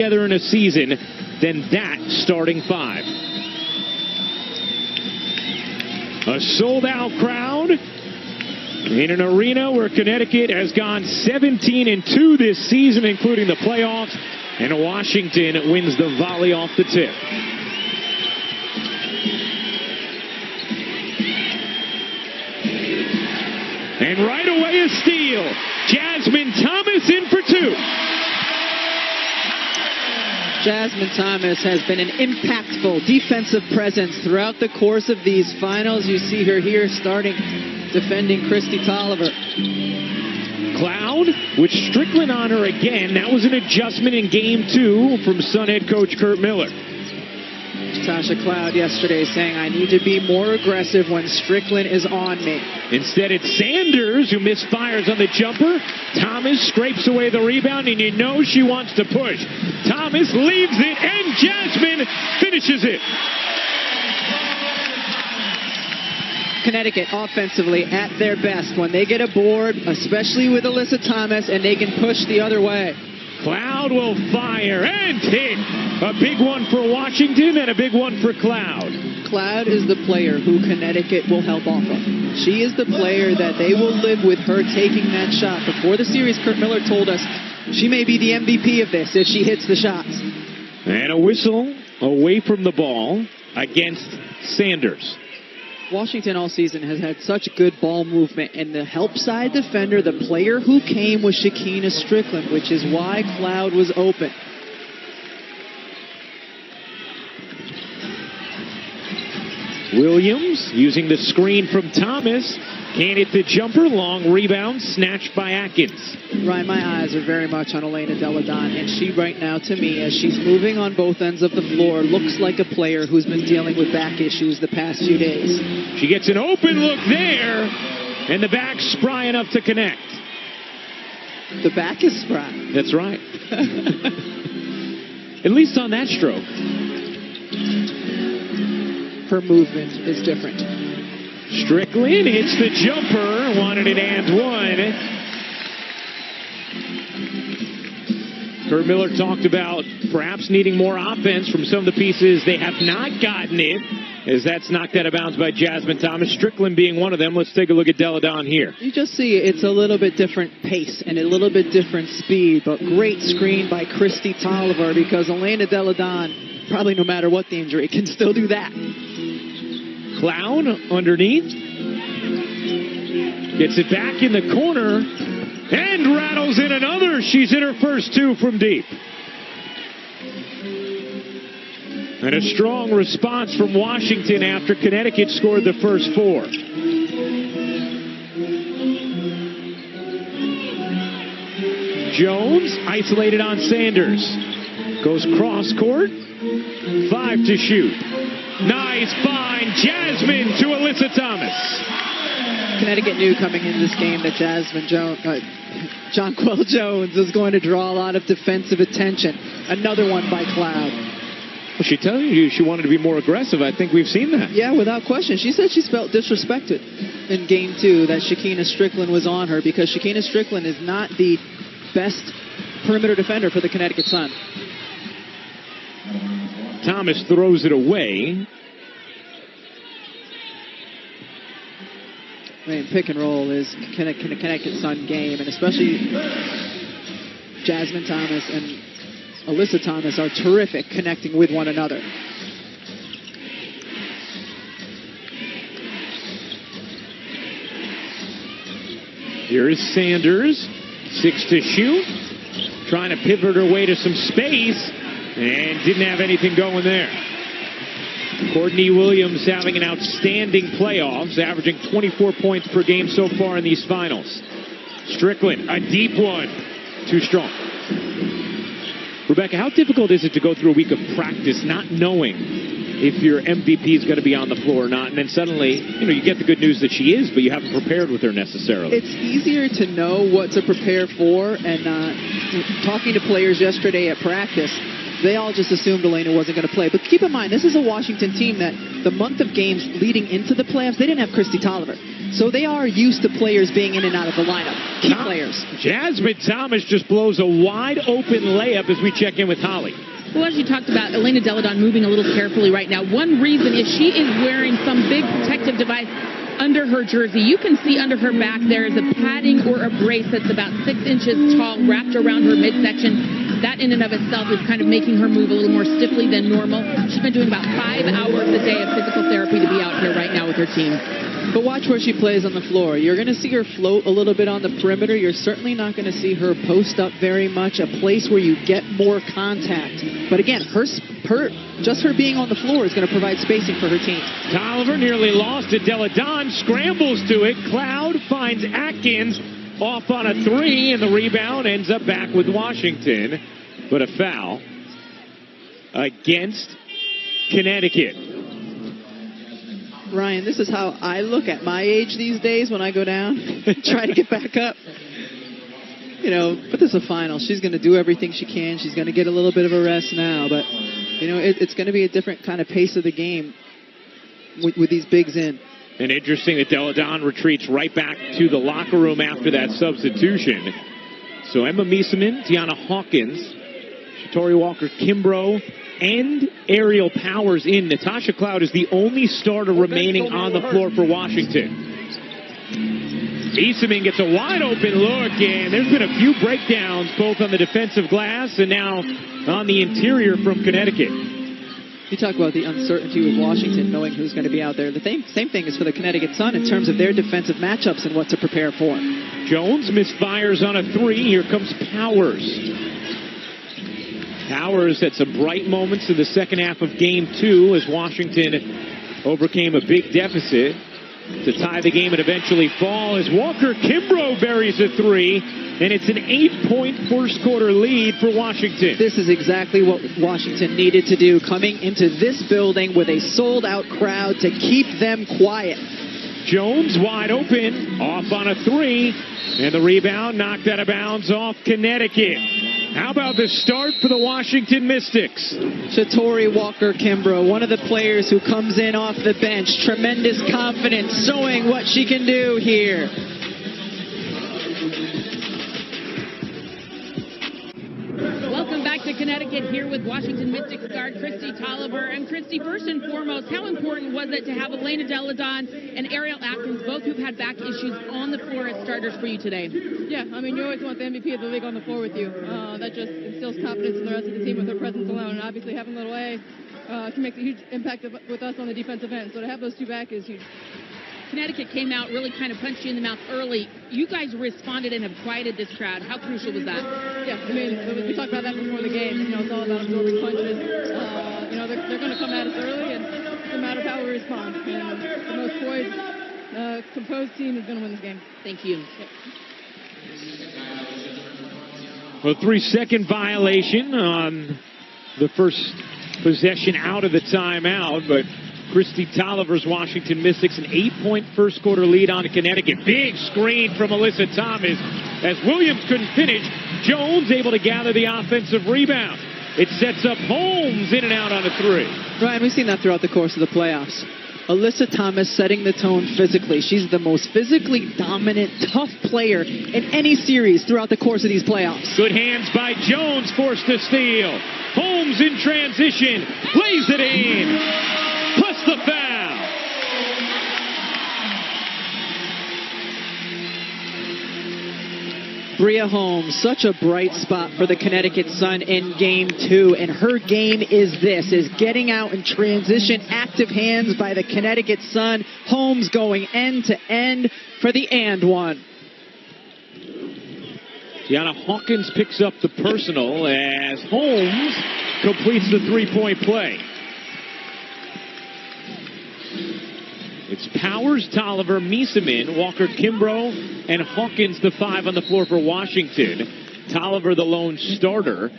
together in a season than that starting five. A sold-out crowd in an arena where Connecticut has gone 17-2 this season, including the playoffs, and Washington wins the volley off the tip. And right away a steal. Jasmine Thomas in for two. Jasmine Thomas has been an impactful defensive presence throughout the course of these finals. You see her here starting defending Kristi Tolliver. Cloud with Strickland on her again. That was an adjustment in game 2 from Sun head coach Curt Miller. Tasha Cloud yesterday saying, I need to be more aggressive when Strickland is on me. Instead, it's Sanders who misfires on the jumper. Thomas scrapes away the rebound, and you know she wants to push. Thomas leaves it, and Jasmine finishes it. Connecticut offensively at their best when they get a board, especially with Alyssa Thomas, and they can push the other way. Cloud will fire and hit. A big one for Washington and a big one for Cloud. Cloud is the player who Connecticut will help off of. She is the player that they will live with her taking that shot. Before the series, Curt Miller told us she may be the MVP of this if she hits the shots. And a whistle away from the ball against Sanders. Washington all season has had such good ball movement, and the help side defender, the player who came, was Shekinna Strickland, which is why Cloud was open. Williams using the screen from Thomas. Can't hit the jumper. Long rebound snatched by Atkins. Ryan, my eyes are very much on Elena Delle Donne, and she right now, to me, as she's moving on both ends of the floor, looks like a player who's been dealing with back issues the past few days. She gets an open look there, and the back's spry enough to connect. The back is spry. That's right. At least on that stroke. Her movement is different. Strickland hits the jumper, wanted it and one. Curt Miller talked about perhaps needing more offense from some of the pieces they have not gotten it, as that's knocked out of bounds by Jasmine Thomas. Strickland being one of them. Let's take a look at Delle Donne here. You just see it's a little bit different pace and a little bit different speed, but great screen by Kristi Tolliver, because Elena Delle Donne, probably no matter what the injury, can still do that. Cloud underneath. Gets it back in the corner and rattles in another. She's in her first two from deep. And a strong response from Washington after Connecticut scored the first four. Jones isolated on Sanders. Goes cross court. 5 to shoot. Nice find. Jasmine to Alyssa Thomas. Connecticut knew coming into this game that Jonquel Jones was going to draw a lot of defensive attention. Another one by Cloud. Well, she telling you she wanted to be more aggressive. I think we've seen that. Yeah, without question. She said she felt disrespected in game 2 that Shekinna Strickland was on her, because Shekinna Strickland is not the best perimeter defender for the Connecticut Sun. Thomas throws it away. I mean, pick and roll is Connecticut Sun game, and especially Jasmine Thomas and Alyssa Thomas are terrific connecting with one another. Here is Sanders, 6 to shoot, trying to pivot her way to some space, and didn't have anything going there. Courtney Williams having an outstanding playoffs, averaging 24 points per game so far in these finals. Strickland, a deep one, too strong. Rebecca, how difficult is it to go through a week of practice not knowing if your MVP is going to be on the floor or not, and then suddenly, you get the good news that she is, but you haven't prepared with her necessarily? It's easier to know what to prepare for, and talking to players yesterday at practice, they all just assumed Elena wasn't going to play. But keep in mind, this is a Washington team that the month of games leading into the playoffs, they didn't have Kristi Tolliver. So they are used to players being in and out of the lineup. Key players. Jasmine Thomas just blows a wide open layup as we check in with Holly. Well, as you talked about, Elena Deladon moving a little carefully right now. One reason is she is wearing some big protective device under her jersey. You can see under her back there is a padding or a brace that's about 6 inches tall wrapped around her midsection. That in and of itself is kind of making her move a little more stiffly than normal. She's been doing about 5 hours a day of physical therapy to be out here right now with her team. But watch where she plays on the floor. You're going to see her float a little bit on the perimeter. You're certainly not going to see her post up very much, a place where you get more contact. But again, just her being on the floor is going to provide spacing for her team. Tolliver nearly lost it. Deladon scrambles to it. Cloud finds Atkins off on a 3, and the rebound ends up back with Washington. But a foul against Connecticut. Ryan, this is how I look at my age these days when I go down, try to get back up. But this is a final. She's going to do everything she can. She's going to get a little bit of a rest now. But, it's going to be a different kind of pace of the game with these bigs in. And interesting that Deladon retreats right back to the locker room after that substitution. So Emma Miesemann, Tiana Hawkins, Shatori Walker-Kimbrough, and Aerial Powers in. Natasha Cloud is the only starter remaining on the floor for Washington. Miesemann gets a wide open look, and there's been a few breakdowns both on the defensive glass and now on the interior from Connecticut. You talk about the uncertainty with Washington, knowing who's going to be out there. The same thing is for the Connecticut Sun in terms of their defensive matchups and what to prepare for. Jones misfires on a 3. Here comes Powers. Powers had some bright moments in the second half of Game 2 as Washington overcame a big deficit to tie the game and eventually fall as Walker-Kimbrough buries a 3, and it's an 8-point first-quarter lead for Washington. This is exactly what Washington needed to do, coming into this building with a sold-out crowd to keep them quiet. Jones wide open, off on a 3, and the rebound knocked out of bounds off Connecticut. How about the start for the Washington Mystics? Shatori Walker-Kimbrough, one of the players who comes in off the bench. Tremendous confidence, showing what she can do here. Welcome back to Connecticut here with Washington Mystics guard Kristi Tolliver. And Kristi, first and foremost, how important was it to have Elena Deladon and Ariel Atkins, both who've had back issues, on the floor as starters for you today? Yeah, you always want the MVP of the league on the floor with you. That just instills confidence in the rest of the team with her presence alone. And obviously having Little A can make a huge impact with us on the defensive end. So to have those two back is huge. Connecticut came out, really kind of punched you in the mouth early. You guys responded and have quieted this crowd. How crucial was that? Yeah, we talked about that before the game. It's all about absorbing punches. They're going to come at us early, and it's a matter of how we respond. And the most poised, composed team is going to win this game. Thank you. Well, 3-second violation on the first possession out of the timeout, but Kristi Tolliver's Washington Mystics an 8-point first-quarter lead on Connecticut. Big screen from Alyssa Thomas as Williams couldn't finish. Jones able to gather the offensive rebound. It sets up Holmes in and out on a 3. Ryan, we've seen that throughout the course of the playoffs. Alyssa Thomas setting the tone physically. She's the most physically dominant, tough player in any series throughout the course of these playoffs. Good hands by Jones, forced to steal. Holmes in transition, lays it in. Plus the foul. Bria Holmes, such a bright spot for the Connecticut Sun in Game 2. And her game is getting out in transition, active hands by the Connecticut Sun. Holmes going end to end for the and one. Tiana Hawkins picks up the personal as Holmes completes the 3-point play. It's Powers, Tolliver, Miesemann, Walker-Kimbrough, and Hawkins, the 5 on the floor for Washington. Tolliver, the lone starter.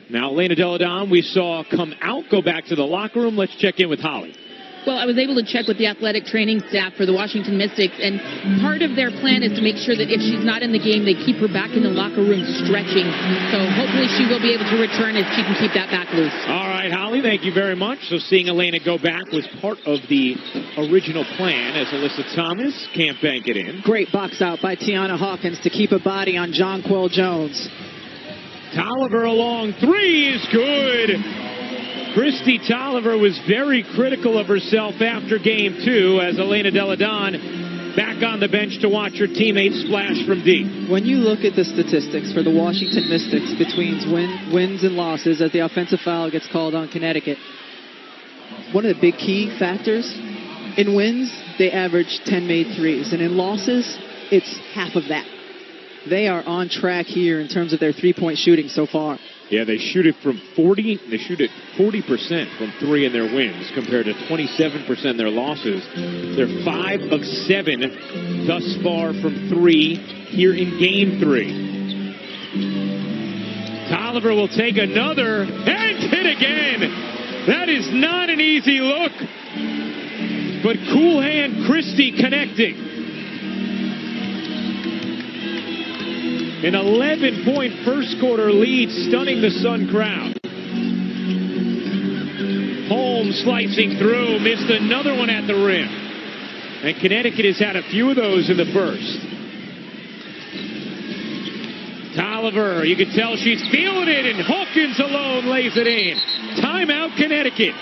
Now, Elena Deladon, we saw come out, go back to the locker room. Let's check in with Holly. Well, I was able to check with the athletic training staff for the Washington Mystics, and part of their plan is to make sure that if she's not in the game, they keep her back in the locker room stretching. So hopefully she will be able to return if she can keep that back loose. All right, Holly, thank you very much. So seeing Elena go back was part of the original plan, as Alyssa Thomas can't bank it in. Great box out by Tiana Hawkins to keep a body on Jonquil Jones. Tolliver along three is good. Christy Tolliver was very critical of herself after game two as Elena Delle Donne back on the bench to watch her teammates splash from deep. When you look at the statistics for the Washington Mystics between wins and losses as the offensive foul gets called on Connecticut, one of the big key factors, in wins, they average 10 made threes, and in losses, it's half of that. They are on track here in terms of their three-point shooting so far. Yeah, they shoot it 40% from three in their wins compared to 27% in their losses. They're 5 of 7 thus far from three here in game three. Tolliver will take another and hit again. That is not an easy look, but cool hand Christie connecting. An 11-point first quarter lead, stunning the Sun crowd. Holmes slicing through, missed another one at the rim. And Connecticut has had a few of those in the first. Tolliver, you can tell she's feeling it, and Hawkins alone lays it in. Timeout, Connecticut.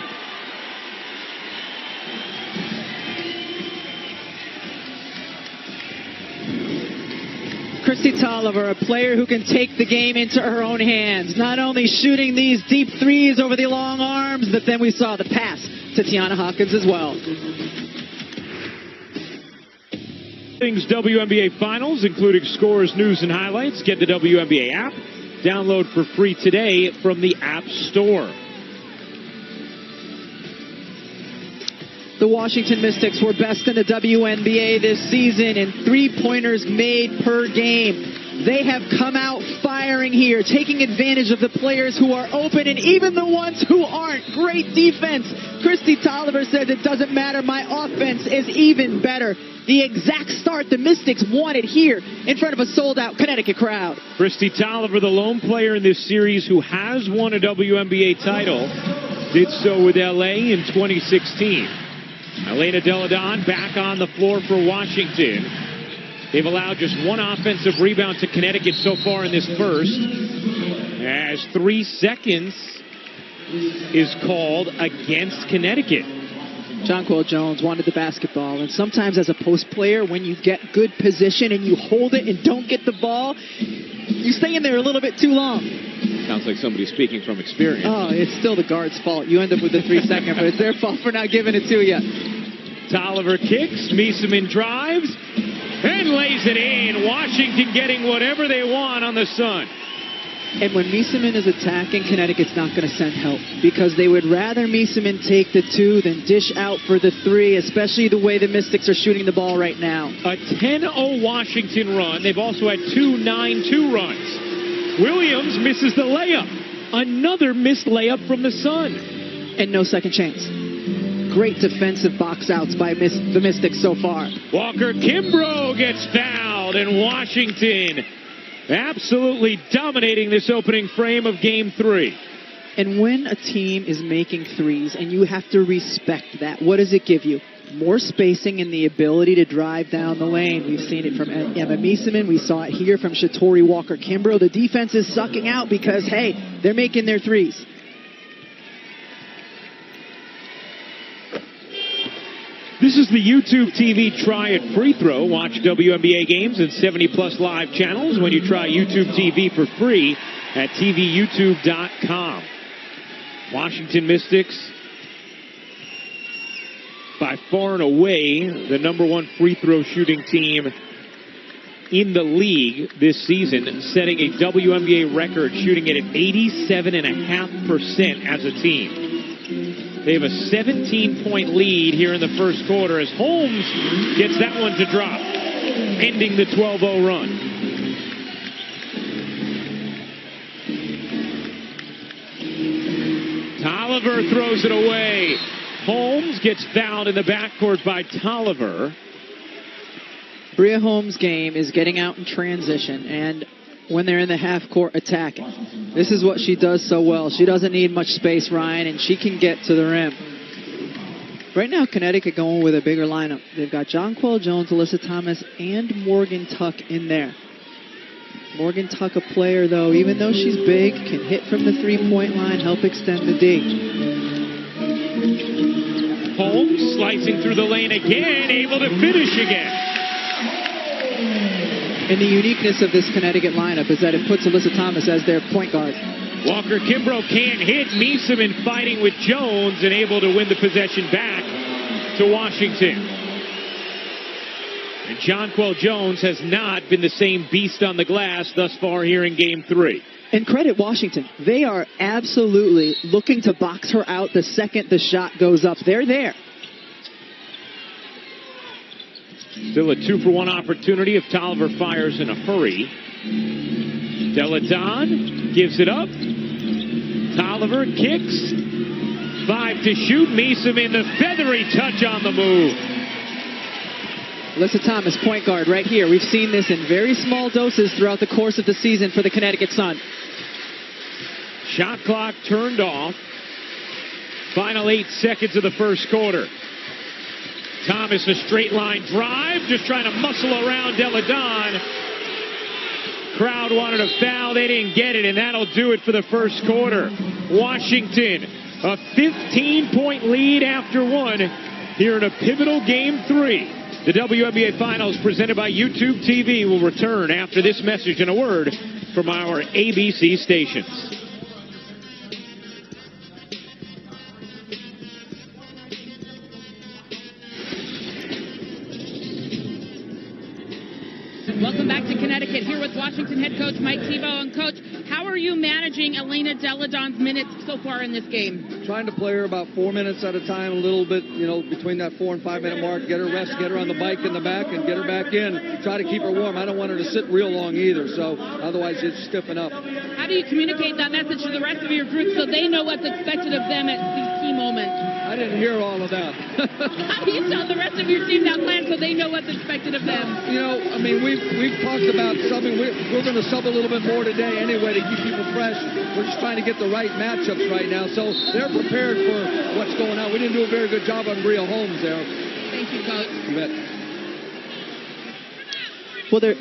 Christy Tolliver, a player who can take the game into her own hands. Not only shooting these deep threes over the long arms, but then we saw the pass to Tiana Hawkins as well. Things WNBA Finals, including scores, news, and highlights. Get the WNBA app. Download for free today from the App Store. The Washington Mystics were best in the WNBA this season in three-pointers made per game. They have come out firing here, taking advantage of the players who are open and even the ones who aren't. Great defense. Christy Tolliver says it doesn't matter. My offense is even better. The exact start the Mystics wanted here in front of a sold-out Connecticut crowd. Christy Tolliver, the lone player in this series who has won a WNBA title, did so with LA in 2016. Elena Delle Donne back on the floor for Washington. They've allowed just one offensive rebound to Connecticut so far in this first, as 3 seconds is called against Connecticut. Jonquil Jones wanted the basketball, and sometimes as a post player, when you get good position and you hold it and don't get the ball, you stay in there a little bit too long. Sounds like somebody speaking from experience. Oh, it's still the guard's fault. You end up with the 3 second, but it's their fault for not giving it to you. Tolliver kicks, Miesemann drives, and lays it in. Washington getting whatever they want on the Sun. And when Miesemann is attacking, Connecticut's not going to send help because they would rather Miesemann take the 2 than dish out for the 3, especially the way the Mystics are shooting the ball right now. A 10-0 Washington run. They've also had 2 9-2 runs. Williams misses the layup. Another missed layup from the Sun. And no second chance. Great defensive box outs by the Mystics so far. Walker Kimbrough gets fouled, and Washington absolutely dominating this opening frame of Game 3. And when a team is making threes, and you have to respect that, what does it give you? More spacing and the ability to drive down the lane. We've seen it from Emma Miesemann. We saw it here from Shatori Walker Kimbrough. The defense is sucking out because, hey, they're making their threes. This is the YouTube TV Try It free throw. Watch WNBA games and 70-plus live channels when you try YouTube TV for free at tvyoutube.com. Washington Mystics, by far and away, the #1 free throw shooting team in the league this season, setting a WNBA record, shooting it at 87.5% as a team. They have a 17-point lead here in the first quarter as Holmes gets that one to drop, ending the 12-0 run. Tolliver throws it away. Holmes gets fouled in the backcourt by Tolliver. Bria Holmes' game is getting out in transition and when they're in the half court attacking. This is what she does so well. She doesn't need much space, Ryan, and she can get to the rim. Right now, Connecticut going with a bigger lineup. They've got Jonquel Jones, Alyssa Thomas, and Morgan Tuck in there. Morgan Tuck, a player, though, even though she's big, can hit from the three-point line, help extend the D. Holmes slicing through the lane again, able to finish again. And the uniqueness of this Connecticut lineup is that it puts Alyssa Thomas as their point guard. Walker Kimbrough can't hit. Meeseman fighting with Jones and able to win the possession back to Washington. And Jonquel Jones has not been the same beast on the glass thus far here in Game 3. And credit Washington. They are absolutely looking to box her out the second the shot goes up. They're there. Still a 2-for-1 opportunity if Tolliver fires in a hurry. Deladon gives it up. Tolliver kicks. 5 to shoot. Meeseman, the feathery touch on the move. Alyssa Thomas, point guard, right here. We've seen this in very small doses throughout the course of the season for the Connecticut Sun. Shot clock turned off. Final 8 seconds of the first quarter. Thomas, a straight line drive, just trying to muscle around Deladon. Crowd wanted a foul, they didn't get it, and that'll do it for the first quarter. Washington, a 15-point lead after 1 here in a pivotal Game 3. The WNBA Finals presented by YouTube TV will return after this message and a word from our ABC stations. Welcome back to Connecticut, here with Washington head coach Mike Thibault. And Coach, how are you managing Elena Deladon's minutes so far in this game? Trying to play her about 4 minutes at a time, a little bit, between that 4 and 5 minute mark. Get her rest, get her on the bike in the back, and get her back in. Try to keep her warm. I don't want her to sit real long either, so otherwise she'd stiffen up. How do you communicate that message to the rest of your group so they know what's expected of them at these key moments? I didn't hear all of that. How do you tell the rest of your team that plan so they know what's expected of them? We've talked about subbing. We're going to sub a little bit more today anyway to keep people fresh. We're just trying to get the right matchups right now. So they're prepared for what's going on. We didn't do a very good job on Bria Holmes there. Thank you, Coach. You bet. Well, the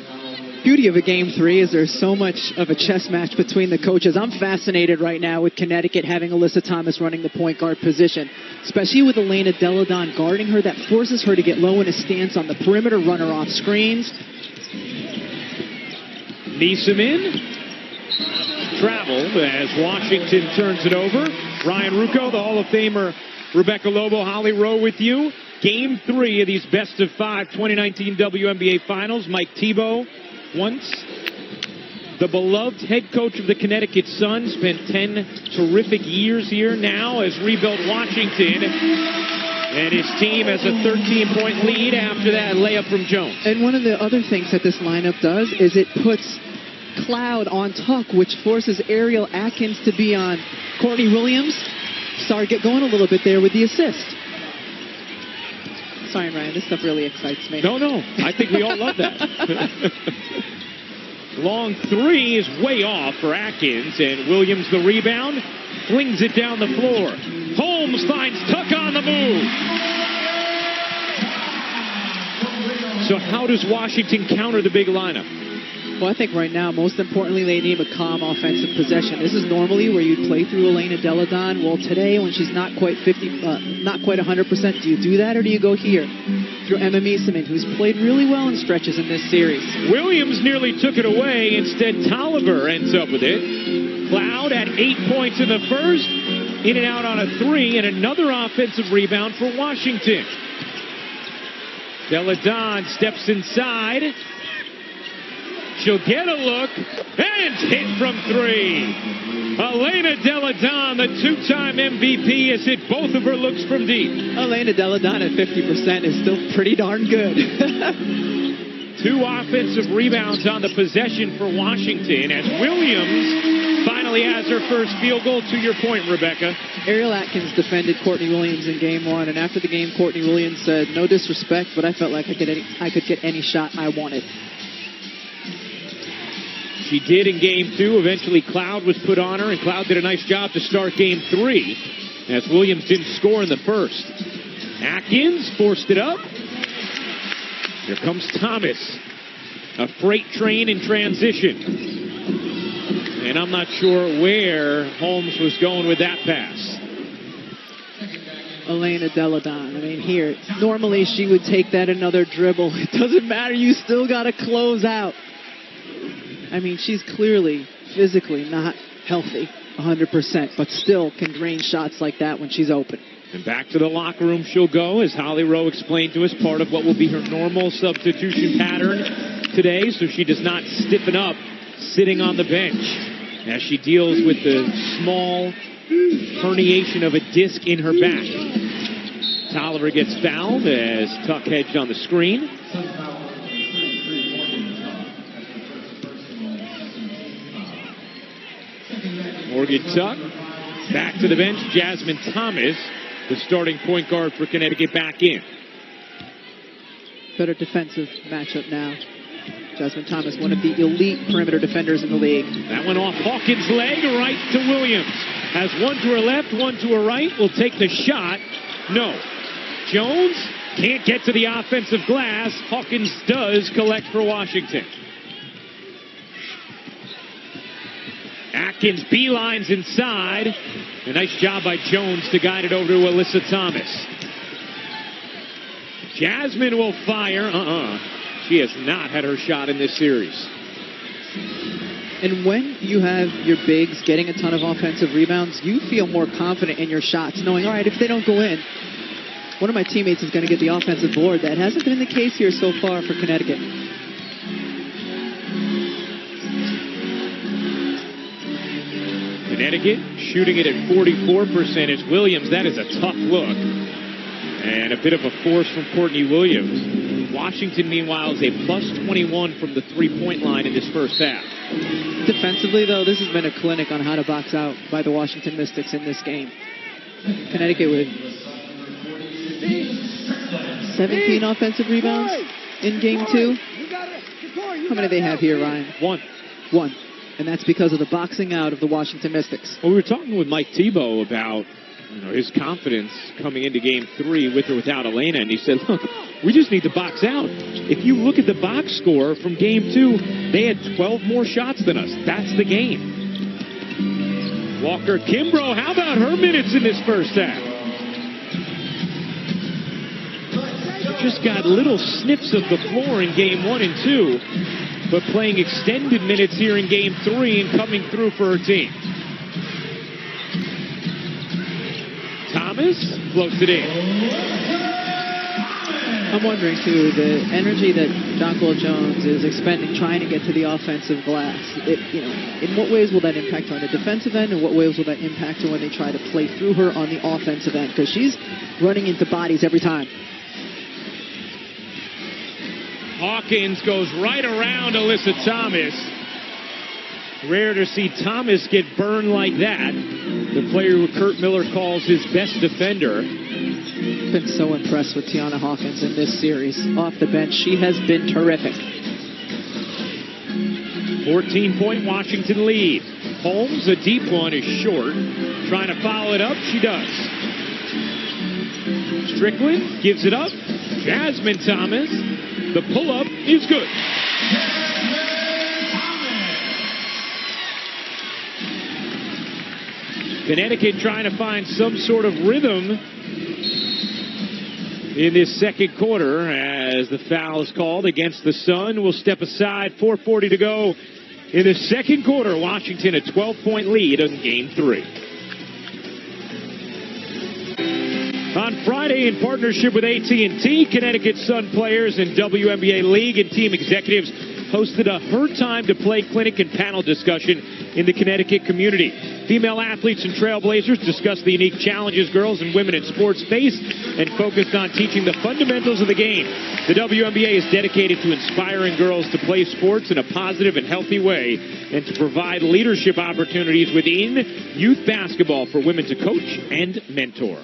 beauty of a Game 3 is there's so much of a chess match between the coaches. I'm fascinated right now with Connecticut having Alyssa Thomas running the point guard position, especially with Elena Deladon guarding her. That forces her to get low in a stance on the perimeter, run her off screens. Meeseman traveled as Washington turns it over. Ryan Rucco, the Hall of Famer Rebecca Lobo, Holly Rowe with you. Game 3 of these best of 5 2019 WNBA Finals. Mike Thibault, once the beloved head coach of the Connecticut Sun, spent 10 terrific years here, now has rebuilt Washington. And his team has a 13-point lead after that layup from Jones. And one of the other things that this lineup does is it puts Cloud on Tuck, which forces Ariel Atkins to be on Courtney Williams. Sorry, get going a little bit there with the assist. Sorry, Ryan, this stuff really excites me. No, I think we all love that. Long 3 is way off for Atkins, and Williams the rebound, flings it down the floor. Holmes finds Tuck on the move. So how does Washington counter the big lineup? Well, I think right now, most importantly, they need a calm offensive possession. This is normally where you'd play through Elena Deladon. Well, today, when she's not quite 100%, do you do that or do you go here through Emma Meeseman, who's played really well in stretches in this series? Williams nearly took it away. Instead, Tolliver ends up with it. Cloud at 8 points in the first, in and out on a 3, and another offensive rebound for Washington. Deladon steps inside. She'll get a look, and hit from 3. Elena Deladon, the 2-time MVP, has hit both of her looks from deep. Elena Deladon at 50% is still pretty darn good. 2 offensive rebounds on the possession for Washington as Williams finally has her first field goal. To your point, Rebecca. Ariel Atkins defended Courtney Williams in game 1, and after the game, Courtney Williams said, "No disrespect, but I felt like I could get any shot I wanted." She did in game 2. Eventually, Cloud was put on her, and Cloud did a nice job to start game 3 as Williams didn't score in the first. Atkins forced it up. Here comes Thomas. A freight train in transition. And I'm not sure where Holmes was going with that pass. Elena Deladon. I mean, here, normally she would take that another dribble. It doesn't matter. You still got to close out. I mean, she's clearly physically not healthy 100%, but still can drain shots like that when she's open. And back to the locker room she'll go, as Holly Rowe explained to us, part of what will be her normal substitution pattern today, so she does not stiffen up sitting on the bench as she deals with the small herniation of a disc in her back. Tolliver gets fouled as Tuck hedged on the screen. Morgan Tuck back to the bench. Jasmine Thomas, the starting point guard for Connecticut, back in. Better defensive matchup now. Jasmine Thomas, one of the elite perimeter defenders in the league. That went off Hawkins' leg, right to Williams. Has one to her left, one to her right. Will take the shot. No. Jones can't get to the offensive glass. Hawkins does collect for Washington. Atkins beelines inside. A nice job by Jones to guide it over to Alyssa Thomas. Jasmine will fire. She has not had her shot in this series. And when you have your bigs getting a ton of offensive rebounds, you feel more confident in your shots, knowing, all right, if they don't go in, one of my teammates is going to get the offensive board. That hasn't been the case here so far for Connecticut. Connecticut shooting it at 44% is Williams. That is a tough look. And a bit of a force from Courtney Williams. Washington, meanwhile, is a plus 21 from the three-point line in this first half. Defensively, though, this has been a clinic on how to box out by the Washington Mystics in this game. Connecticut with 17 offensive rebounds in game 2. How many do they have here, Ryan? One. And that's because of the boxing out of the Washington Mystics. Well, we were talking with Mike Tebow about his confidence coming into game 3 with or without Elena, and he said, look, we just need to box out. If you look at the box score from game 2, they had 12 more shots than us. That's the game. Walker Kimbrough, how about her minutes in this first half? Just got little sniffs of the floor in game 1 and 2, but playing extended minutes here in game 3 and coming through for her team. Thomas floats it in. I'm wondering, too, the energy that Jonquil Jones is expending trying to get to the offensive glass. In what ways will that impact her on the defensive end, and what ways will that impact her when they try to play through her on the offensive end? Because she's running into bodies every time. Hawkins goes right around Alyssa Thomas. Rare to see Thomas get burned like that. The player who Kurt Miller calls his best defender. Been so impressed with Tiana Hawkins in this series. Off the bench, she has been terrific. 14-point Washington lead. Holmes, a deep one, is short. Trying to follow it up, she does. Strickland gives it up. Jasmine Thomas. The pull-up is good. Connecticut trying to find some sort of rhythm in this second quarter as the foul is called against the Sun. We'll step aside. 4:40 to go in the second quarter. Washington a 12-point lead in game 3. On Friday, in partnership with AT&T, Connecticut Sun players and WNBA League and team executives hosted a Her Time to Play clinic and panel discussion in the Connecticut community. Female athletes and trailblazers discussed the unique challenges girls and women in sports face and focused on teaching the fundamentals of the game. The WNBA is dedicated to inspiring girls to play sports in a positive and healthy way and to provide leadership opportunities within youth basketball for women to coach and mentor.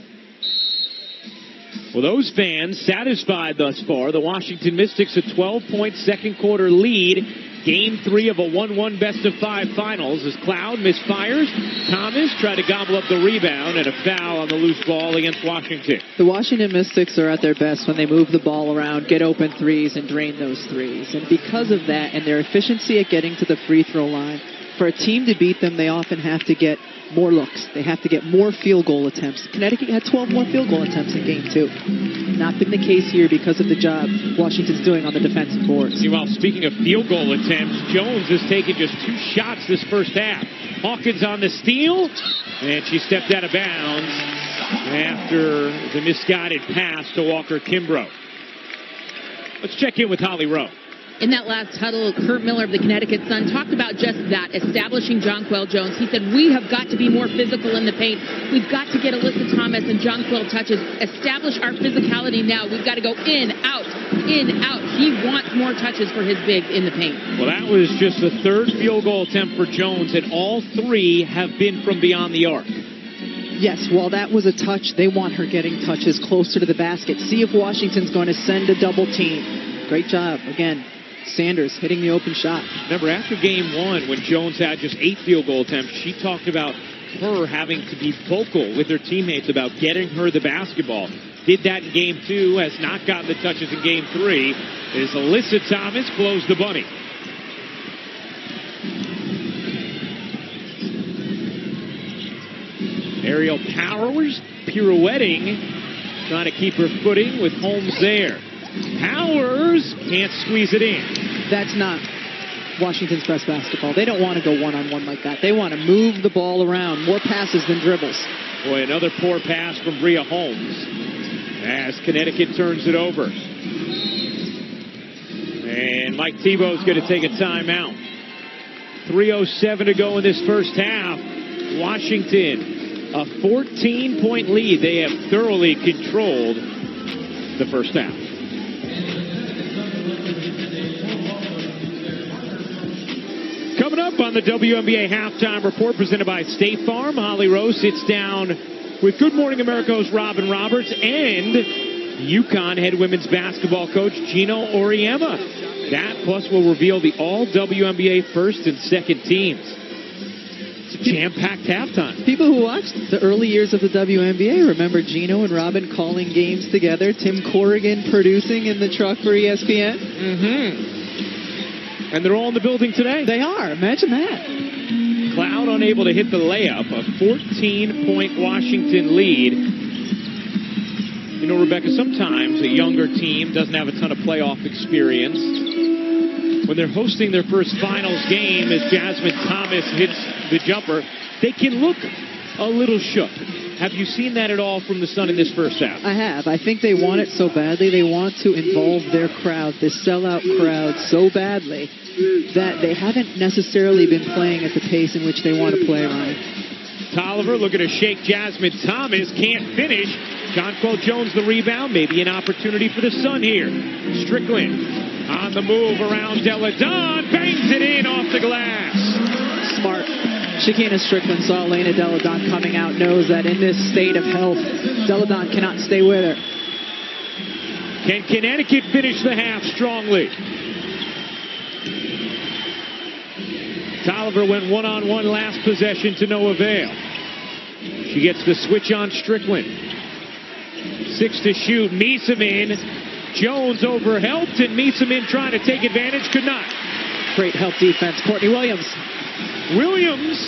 Well, those fans satisfied thus far. The Washington Mystics a 12-point second quarter lead. Game 3 of a 1-1 best-of-5 finals as Cloud misfires. Thomas tried to gobble up the rebound and a foul on the loose ball against Washington. The Washington Mystics are at their best when they move the ball around, get open threes, and drain those threes. And because of that and their efficiency at getting to the free throw line, for a team to beat them, they often have to get more looks. They have to get more field goal attempts. Connecticut had 12 more field goal attempts in Game 2. Not been the case here because of the job Washington's doing on the defensive boards. Meanwhile, speaking of field goal attempts, Jones has taken just 2 shots this first half. Hawkins on the steal, and she stepped out of bounds after the misguided pass to Walker Kimbrough. Let's check in with Holly Rowe. In that last huddle, Kurt Miller of the Connecticut Sun talked about just that, establishing Jonquel Jones. He said, we have got to be more physical in the paint. We've got to get Alyssa Thomas and Jonquel touches, establish our physicality now. We've got to go in, out, in, out. He wants more touches for his bigs in the paint. Well, that was just the 3rd field goal attempt for Jones, and all 3 have been from beyond the arc. Yes, while that was a touch, they want her getting touches closer to the basket. See if Washington's going to send a double team. Great job, again. Sanders hitting the open shot. Remember, after Game 1, when Jones had just 8 field goal attempts, she talked about her having to be vocal with her teammates about getting her the basketball. Did that in Game 2, has not gotten the touches in Game 3. As Alyssa Thomas blows the bunny. Ariel Powers pirouetting, trying to keep her footing with Holmes there. Powers can't squeeze it in. That's not Washington's best basketball. They don't want to go one-on-one like that. They want to move the ball around. More passes than dribbles. Boy, another poor pass from Bria Holmes as Connecticut turns it over. And Mike Thibault's going to take a timeout. 3:07 to go in this first half. Washington, a 14-point lead. They have thoroughly controlled the first half. Coming up on the WNBA Halftime Report presented by State Farm, Holly Rowe sits down with Good Morning America's Robin Roberts and UConn head women's basketball coach Gino Auriemma. That plus will reveal the all-WNBA first and second teams. It's a jam-packed halftime. People who watched the early years of the WNBA remember Gino and Robin calling games together, Tim Corrigan producing in the truck for ESPN. Mm-hmm. And they're all in the building today. They are. Imagine that. Cloud unable to hit the layup. A 14-point Washington lead. You know, Rebecca, sometimes a younger team doesn't have a ton of playoff experience. When they're hosting their first finals game as Jasmine Thomas hits the jumper, they can look a little shook. Have you seen that at all from the Sun in this first half? I have. I think they want it so badly. They want to involve their crowd, this sellout crowd, so badly that they haven't necessarily been playing at the pace in which they want to play, Ryan. Tolliver looking to shake Jasmine Thomas. Can't finish. Jonquel Jones the rebound. Maybe an opportunity for the Sun here. Strickland on the move around Delle Donne. Bangs it in off the glass. Smart. Shekinna Strickland saw Elena Delle Donne coming out, knows that in this state of health, Delle Donne cannot stay with her. Can Connecticut finish the half strongly? Tolliver went one-on-one last possession to no avail. She gets the switch on Strickland. 6 to shoot. Miesemin. Jones overhelped, and Miesemin trying to take advantage. Could not. Great help defense. Courtney Williams. Williams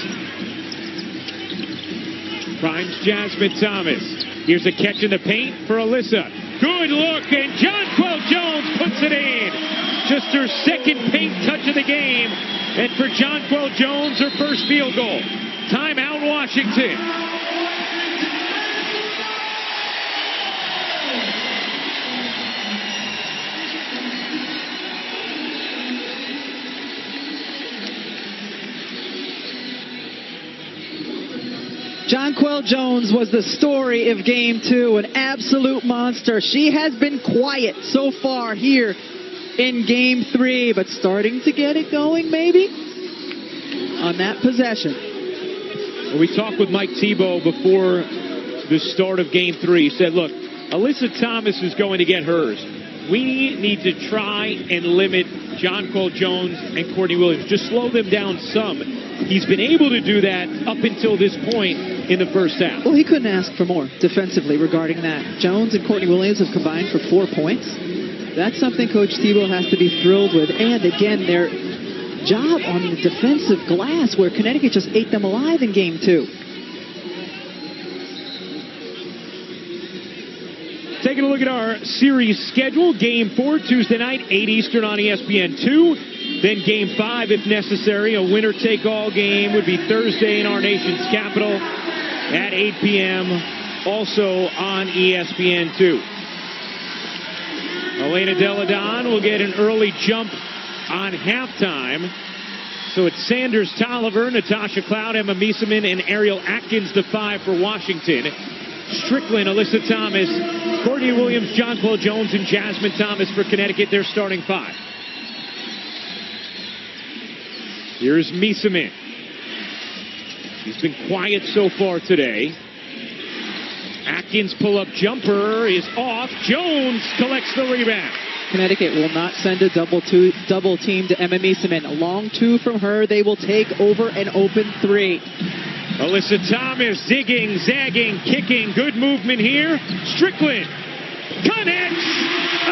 primes Jasmine Thomas. Here's a catch in the paint for Alyssa. Good look, and Jonquel Jones puts it in. Just her second paint touch of the game. And for Jonquel Jones, her first field goal. Timeout, Washington. Jonquel Jones was the story of Game 2, an absolute monster. She has been quiet so far here in Game 3, but starting to get it going maybe on that possession. We talked with Mike Tebow before the start of Game 3. He said, look, Alyssa Thomas is going to get hers. We need to try and limit Jonquel Jones and Courtney Williams. Just slow them down some. He's been able to do that up until this point in the first half. Well, he couldn't ask for more defensively regarding that. Jones and Courtney Williams have combined for 4 points. That's something Coach Tebow has to be thrilled with. And again, their job on the defensive glass where Connecticut just ate them alive in Game 2. Taking a look at our series schedule. Game 4, Tuesday night, 8 Eastern on ESPN2. Then Game 5, if necessary. A winner-take-all game would be Thursday in our nation's capital at 8 p.m. Also on ESPN2. Elena Delle Donne will get an early jump on halftime. So it's Sanders Tolliver, Natasha Cloud, Emma Miesemann, and Ariel Atkins, the 5 for Washington. Strickland, Alyssa Thomas, Courtney Williams, Jonquel Jones, and Jasmine Thomas for Connecticut. They're starting 5. Here's Miesemann. She's been quiet so far today. Atkins pull-up jumper is off. Jones collects the rebound. Connecticut will not send a double team to Emma Miesemann. A long 2 from her. They will take over an open 3. Alyssa Thomas zigging, zagging, kicking. Good movement here. Strickland connects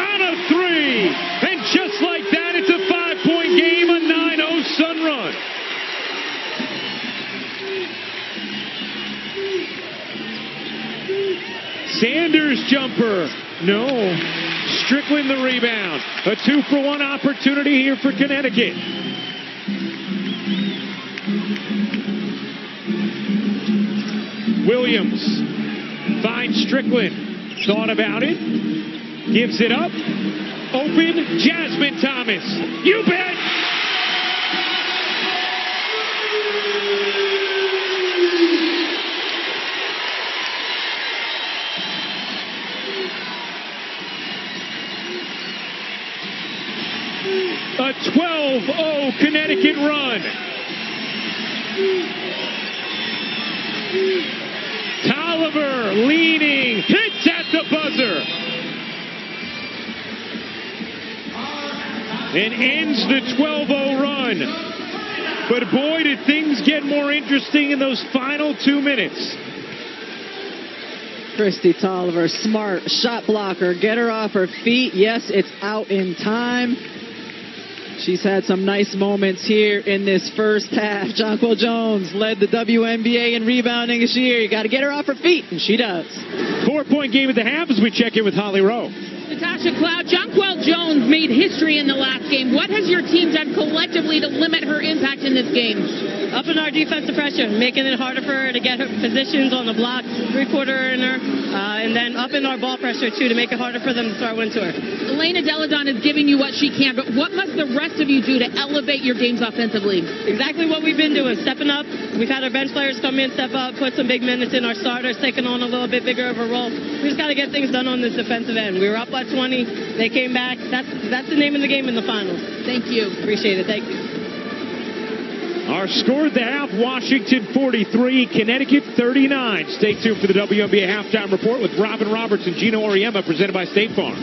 on a 3. And just like that, it's a 5-point game, a 9-0 Sun run. Sanders jumper. No. Strickland the rebound. A 2-for-1 opportunity here for Connecticut. Williams finds Strickland. Thought about it. Gives it up. Open. Jasmine Thomas. You bet. A 12-0 Connecticut run. Tolliver leaning, hits at the buzzer. And ends the 12-0 run. But boy, did things get more interesting in those final 2 minutes. Christy Tolliver, smart shot blocker. Get her off her feet. Yes, it's out in time. She's had some nice moments here in this first half. Jonquel Jones led the WNBA in rebounding this year. You got to get her off her feet, and she does. 4-point game at the half as we check in with Holly Rowe. Natasha Cloud, Jonquel Jones made history in the last game. What has your team done collectively to limit her impact in this game? Upping our defensive pressure, making it harder for her to get her positions on the block, three-quarter-inner, and then upping our ball pressure, too, to make it harder for them to throw into her. Elena Delle Donne is giving you what she can, but what must the rest of you do to elevate your games offensively? Exactly what we've been doing, stepping up. We've had our bench players come in, step up, put some big minutes in. Our starters taking on a little bit bigger of a role. We just got to get things done on this defensive end. We were up by 20. They came back. That's the name of the game in the finals. Thank you. Appreciate it. Thank you. Our score at the half, Washington 43, Connecticut 39. Stay tuned for the WNBA Halftime Report with Robin Roberts and Gino Auriemma, presented by State Farm.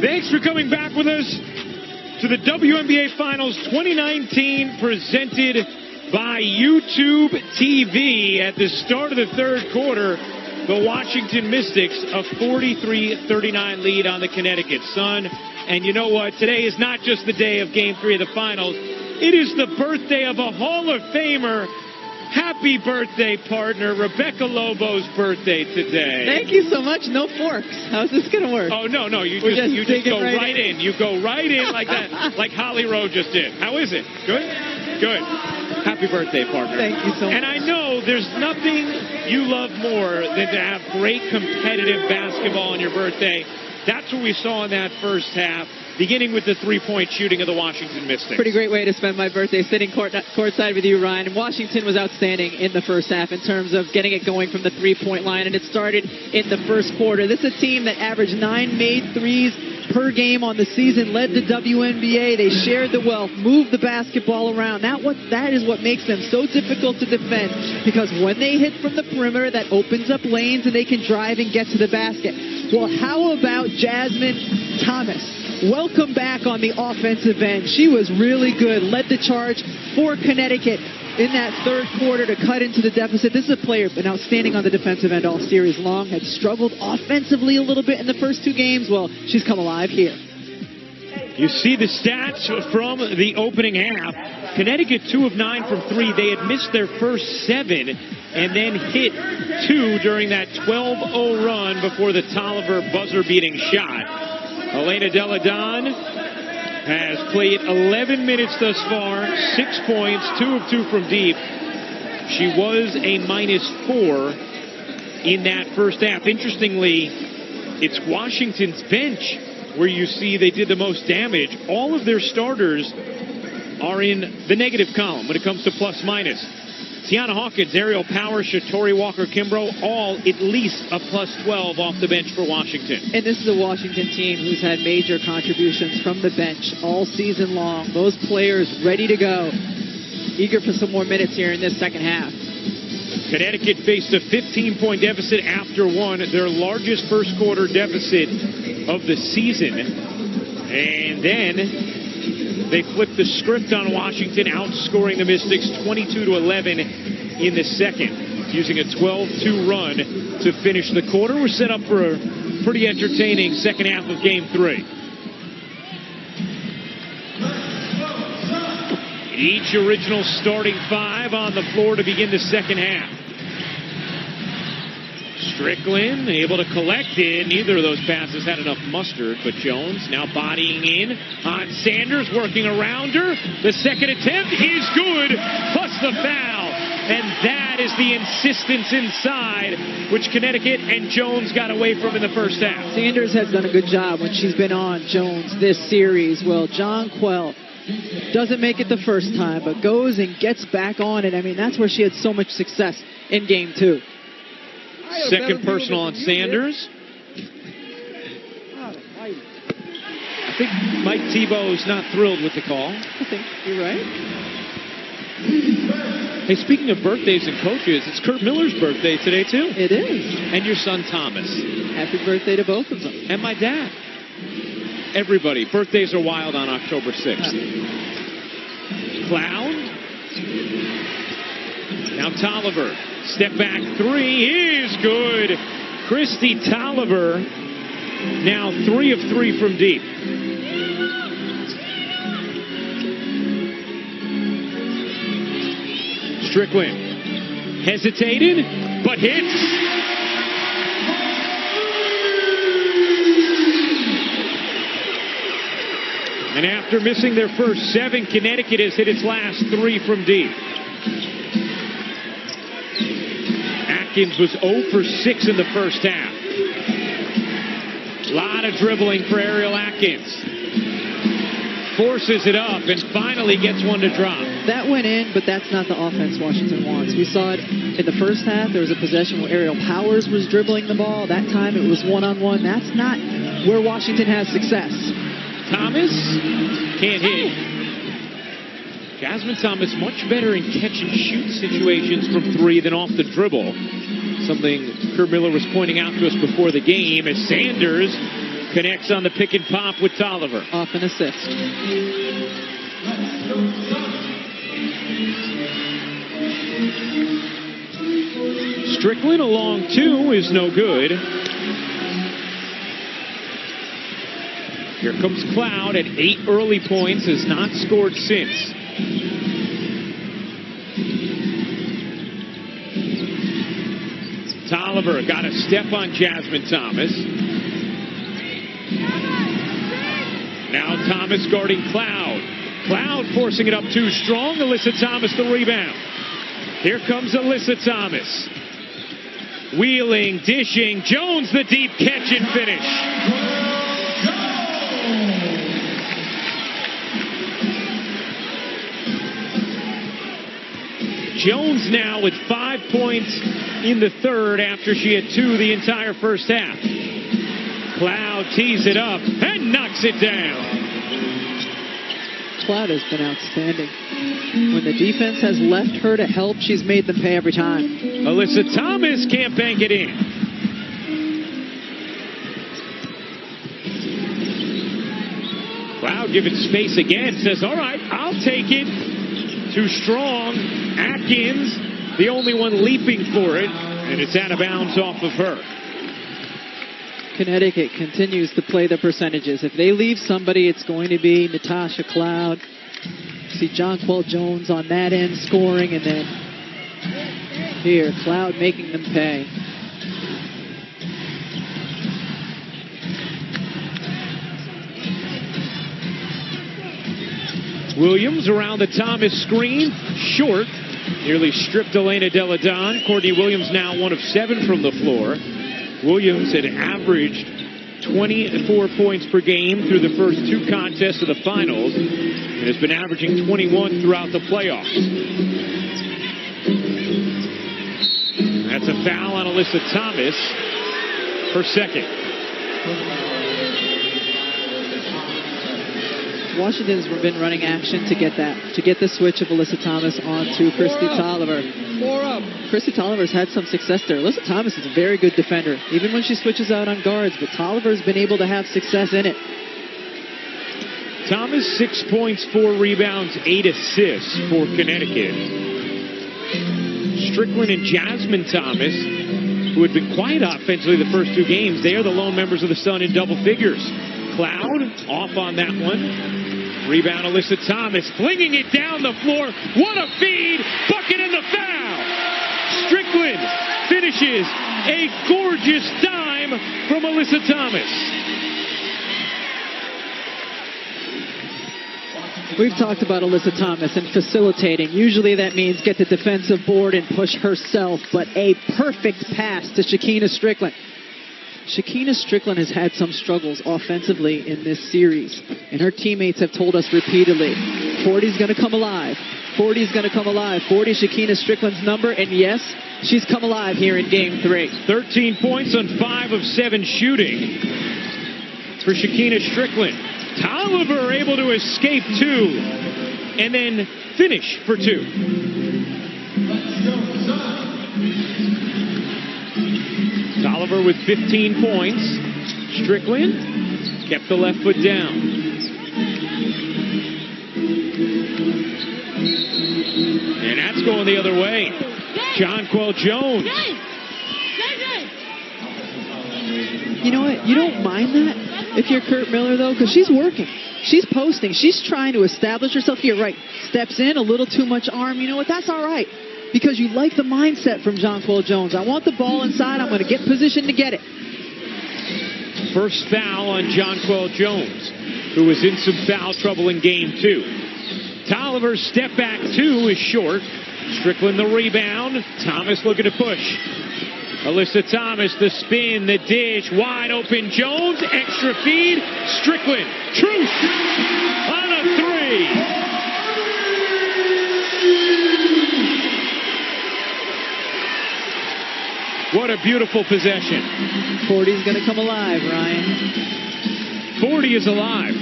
Thanks for coming back with us to the WNBA Finals 2019, presented by YouTube TV at the start of the third quarter. The Washington Mystics a 43-39 lead on the Connecticut Sun. And you know what? Today is not just the day of Game 3 of the Finals. It is the birthday of a Hall of Famer. Happy birthday, partner. Rebecca Lobo's birthday today. Thank you so much. No forks. How's this going to work? Oh, no. You just go right in. You go right in like that, like Holly Rowe just did. How is it? Good? Good. Happy birthday, partner. Thank you so much. And I know there's nothing you love more than to have great competitive basketball on your birthday. That's what we saw in that first half, beginning with the three-point shooting of the Washington Mystics. Pretty great way to spend my birthday, sitting courtside with you, Ryan. And Washington was outstanding in the first half in terms of getting it going from the three-point line, and it started in the first quarter. This is a team that averaged 9 made threes per game on the season, led the WNBA. They shared the wealth, moved the basketball around. That is what makes them so difficult to defend, because when they hit from the perimeter, that opens up lanes and they can drive and get to the basket. Well, how about Jasmine Thomas? Welcome back on the offensive end. She was really good, led the charge for Connecticut in that third quarter to cut into the deficit. This is a player been outstanding on the defensive end all series long, had struggled offensively a little bit in the first two games. Well, she's come alive here. You see the stats from the opening half. Connecticut 2 of 9 from 3. They had missed their first 7 and then hit 2 during that 12-0 run before the Tolliver buzzer-beating shot. Elena Deladon has played 11 minutes thus far, 6 points, 2 of 2 from deep. She was a -4 in that first half. Interestingly, it's Washington's bench where you see they did the most damage. All of their starters are in the negative column when it comes to plus-minus. Tiana Hawkins, Ariel Power, Shatori Walker-Kimbrough, all at least a +12 off the bench for Washington. And this is a Washington team who's had major contributions from the bench all season long. Those players ready to go. Eager for some more minutes here in this second half. Connecticut faced a 15-point deficit after one, their largest first-quarter deficit of the season. And then they flipped the script on Washington, outscoring the Mystics 22-11 in the second, using a 12-2 run to finish the quarter. We're set up for a pretty entertaining second half of Game 3. Each original starting 5 on the floor to begin the second half. Strickland able to collect it. Neither of those passes had enough mustard, but Jones now bodying in on Sanders, working around her. The second attempt is good, plus the foul. And that is the insistence inside, which Connecticut and Jones got away from in the first half. Sanders has done a good job when she's been on Jones this series. Well, John Quell doesn't make it the first time, but goes and gets back on it. I mean, that's where she had so much success in Game 2. Second personal on Sanders. I think Mike Tebow's not thrilled with the call. I think you're right. Hey, speaking of birthdays and coaches, it's Kurt Miller's birthday today, too. It is. And your son, Thomas. Happy birthday to both of them. And my dad. Everybody. Birthdays are wild on October 6th. Cloud. Now Tolliver. Step back 3 is good. Christy Tolliver now 3 of 3 from deep. Strickland hesitated, but hits. And after missing their first 7, Connecticut has hit its last 3 from deep. Atkins was 0 for 6 in the first half. A lot of dribbling for Ariel Atkins. Forces it up and finally gets one to drop. That went in, but that's not the offense Washington wants. We saw it in the first half. There was a possession where Ariel Powers was dribbling the ball. That time it was one-on-one. That's not where Washington has success. Thomas can't hit. Jasmine Thomas much better in catch-and-shoot situations from 3 than off the dribble. Something Kurt Miller was pointing out to us before the game as Sanders connects on the pick and pop with Tolliver. Off an assist. Strickland along 2 is no good. Here comes Cloud at 8 early points, has not scored since. Tolliver got a step on Jasmine Thomas. Now Thomas guarding Cloud. Cloud forcing it up too strong. Alyssa Thomas the rebound. Here comes Alyssa Thomas. Wheeling, dishing. Jones the deep catch and finish. Jones now with 5 points in the third after she had 2 the entire first half. Cloud tees it up and knocks it down. Cloud has been outstanding. When the defense has left her to help, she's made them pay every time. Alyssa Thomas can't bank it in. Cloud giving space again. Says, all right, I'll take it. Too strong. Atkins, the only one leaping for it. And it's out of bounds off of her. Connecticut continues to play the percentages. If they leave somebody, it's going to be Natasha Cloud. See Jonquel Jones on that end scoring, and then here, Cloud making them pay. Williams around the Thomas screen, short. Nearly stripped Elena Deladon. Courtney Williams now 1 of 7 from the floor. Williams had averaged 24 points per game through the first 2 contests of the finals and has been averaging 21 throughout the playoffs. That's a foul on Alyssa Thomas, her second. Washington's been running action to get the switch of Alyssa Thomas onto Christy Tolliver. 4 up. Christy Tolliver's had some success there. Alyssa Thomas is a very good defender, even when she switches out on guards, but Tolliver's been able to have success in it. Thomas, 6 points, 4 rebounds, 8 assists for Connecticut. Strickland and Jasmine Thomas, who had been quiet offensively the first 2 games, they are the lone members of the Sun in double figures. Cloud off on that one. Rebound Alyssa Thomas, flinging it down the floor. What a feed! Bucket and the foul! Strickland finishes a gorgeous dime from Alyssa Thomas. We've talked about Alyssa Thomas and facilitating. Usually that means get the defensive board and push herself, but a perfect pass to Shekinna Strickland. Shekinna Strickland has had some struggles offensively in this series, and her teammates have told us repeatedly, 40's going to come alive. 40's going to come alive. 40 Shekinna Strickland's number, and yes, she's come alive here in Game 3. 13 points on 5 of 7 shooting for Shekinna Strickland. Tolliver able to escape 2 and then finish for 2. Tolliver with 15 points. Strickland kept the left foot down. And that's going the other way. Jonquel Jones. You know what? You don't mind that if you're Kurt Miller, though, because she's working. She's posting. She's trying to establish herself here. Right. Steps in, a little too much arm. You know what? That's all right. Because you like the mindset from Jonquel Jones. I want the ball inside. I'm going to get positioned to get it. First foul on Jonquel Jones, who was in some foul trouble in Game 2. Tolliver's step back 2 is short. Strickland the rebound. Thomas looking to push. Alyssa Thomas, the spin, the dish, wide open Jones, extra feed, Strickland, truce on a 3. What a beautiful possession. 40's going to come alive, Ryan. 40 is alive.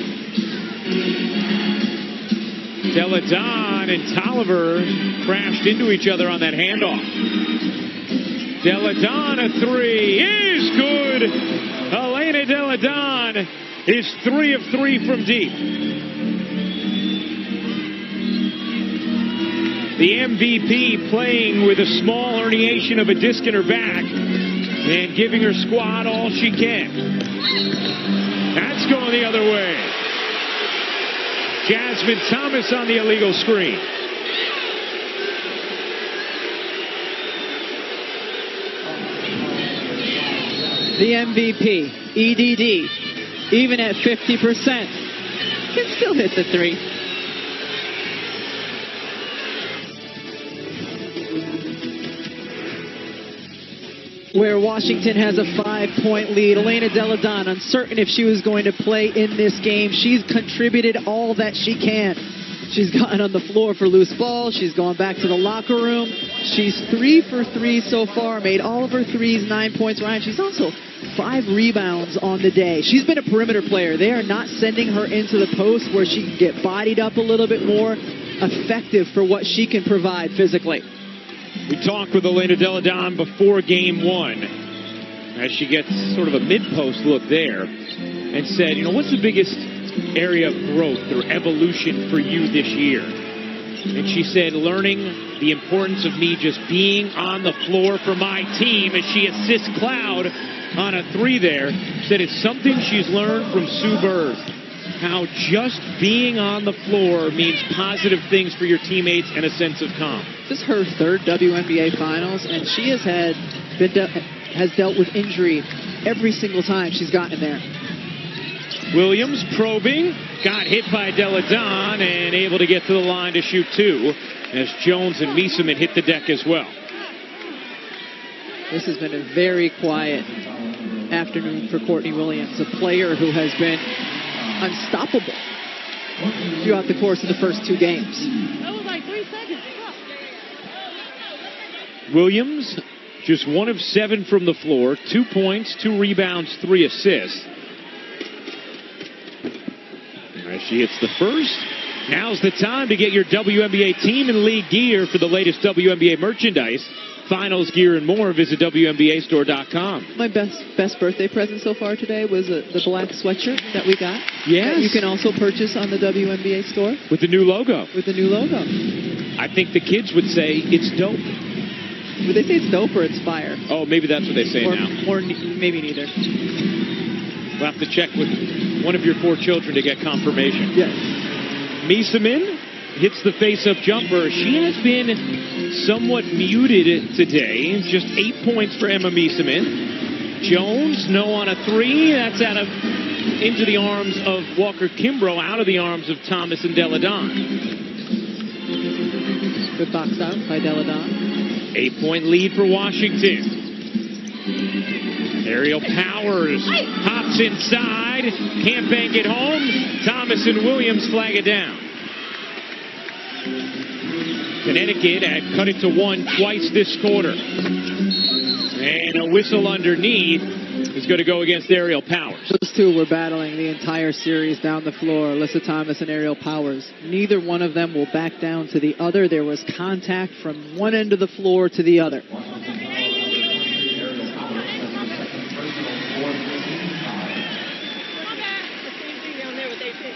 Deladon and Tolliver crashed into each other on that handoff. Deladon, a 3 is good. Elena Deladon is 3 of 3 from deep. The MVP playing with a small herniation of a disc in her back and giving her squad all she can. That's going the other way. Jasmine Thomas on the illegal screen. The MVP, EDD, even at 50%, can still hit the three. Where Washington has a 5-point lead. Elena Delle Donne, uncertain if she was going to play in this game. She's contributed all that she can. She's gotten on the floor for loose balls. She's gone back to the locker room. She's 3 for 3 so far, made all of her threes, 9 points. Ryan, she's also 5 rebounds on the day. She's been a perimeter player. They are not sending her into the post where she can get bodied up a little bit more. Effective for what she can provide physically. We talked with Elena Delle Donne before game 1 as she gets sort of a mid-post look there and said, what's the biggest area of growth or evolution for you this year? And she said, learning the importance of me just being on the floor for my team as she assists Cloud on a 3 there. Said it's something she's learned from Sue Bird. How just being on the floor means positive things for your teammates and a sense of calm. This is her 3rd WNBA Finals, and she has dealt with injury every single time she's gotten there. Williams probing, got hit by Delle Donne and able to get to the line to shoot 2 as Jones and Miesemann hit the deck as well. This has been a very quiet afternoon for Courtney Williams, a player who has been unstoppable throughout the course of the first 2 games. That was like 3 seconds. Williams, just 1 of 7 from the floor, 2 points, 2 rebounds, 3 assists. As she hits the first, now's the time to get your WNBA team and league gear for the latest WNBA merchandise. Finals gear and more, visit WNBAstore.com. My best birthday present so far today was the black sweatshirt that we got. Yes. That you can also purchase on the WNBA store. With the new logo. With the new logo. I think the kids would say it's dope. Would they say it's dope or it's fire? Oh, maybe that's what they say now. Or maybe neither. We'll have to check with one of your 4 children to get confirmation. Yes. Miesemann hits the face-up jumper. She has been somewhat muted today. Just 8 points for Emma Miesemann. Jones, no on a 3. That's into the arms of Walker Kimbrough, out of the arms of Thomas and Delle Donne. Good box out by Delle Donne. 8-point lead for Washington. Aerial Powers hops inside. Can't bank it home. Thomas and Williams flag it down. Connecticut had cut it to 1 twice this quarter. And a whistle underneath is going to go against Aerial Powers. Those 2 were battling the entire series down the floor, Alyssa Thomas and Aerial Powers. Neither one of them will back down to the other. There was contact from one end of the floor to the other.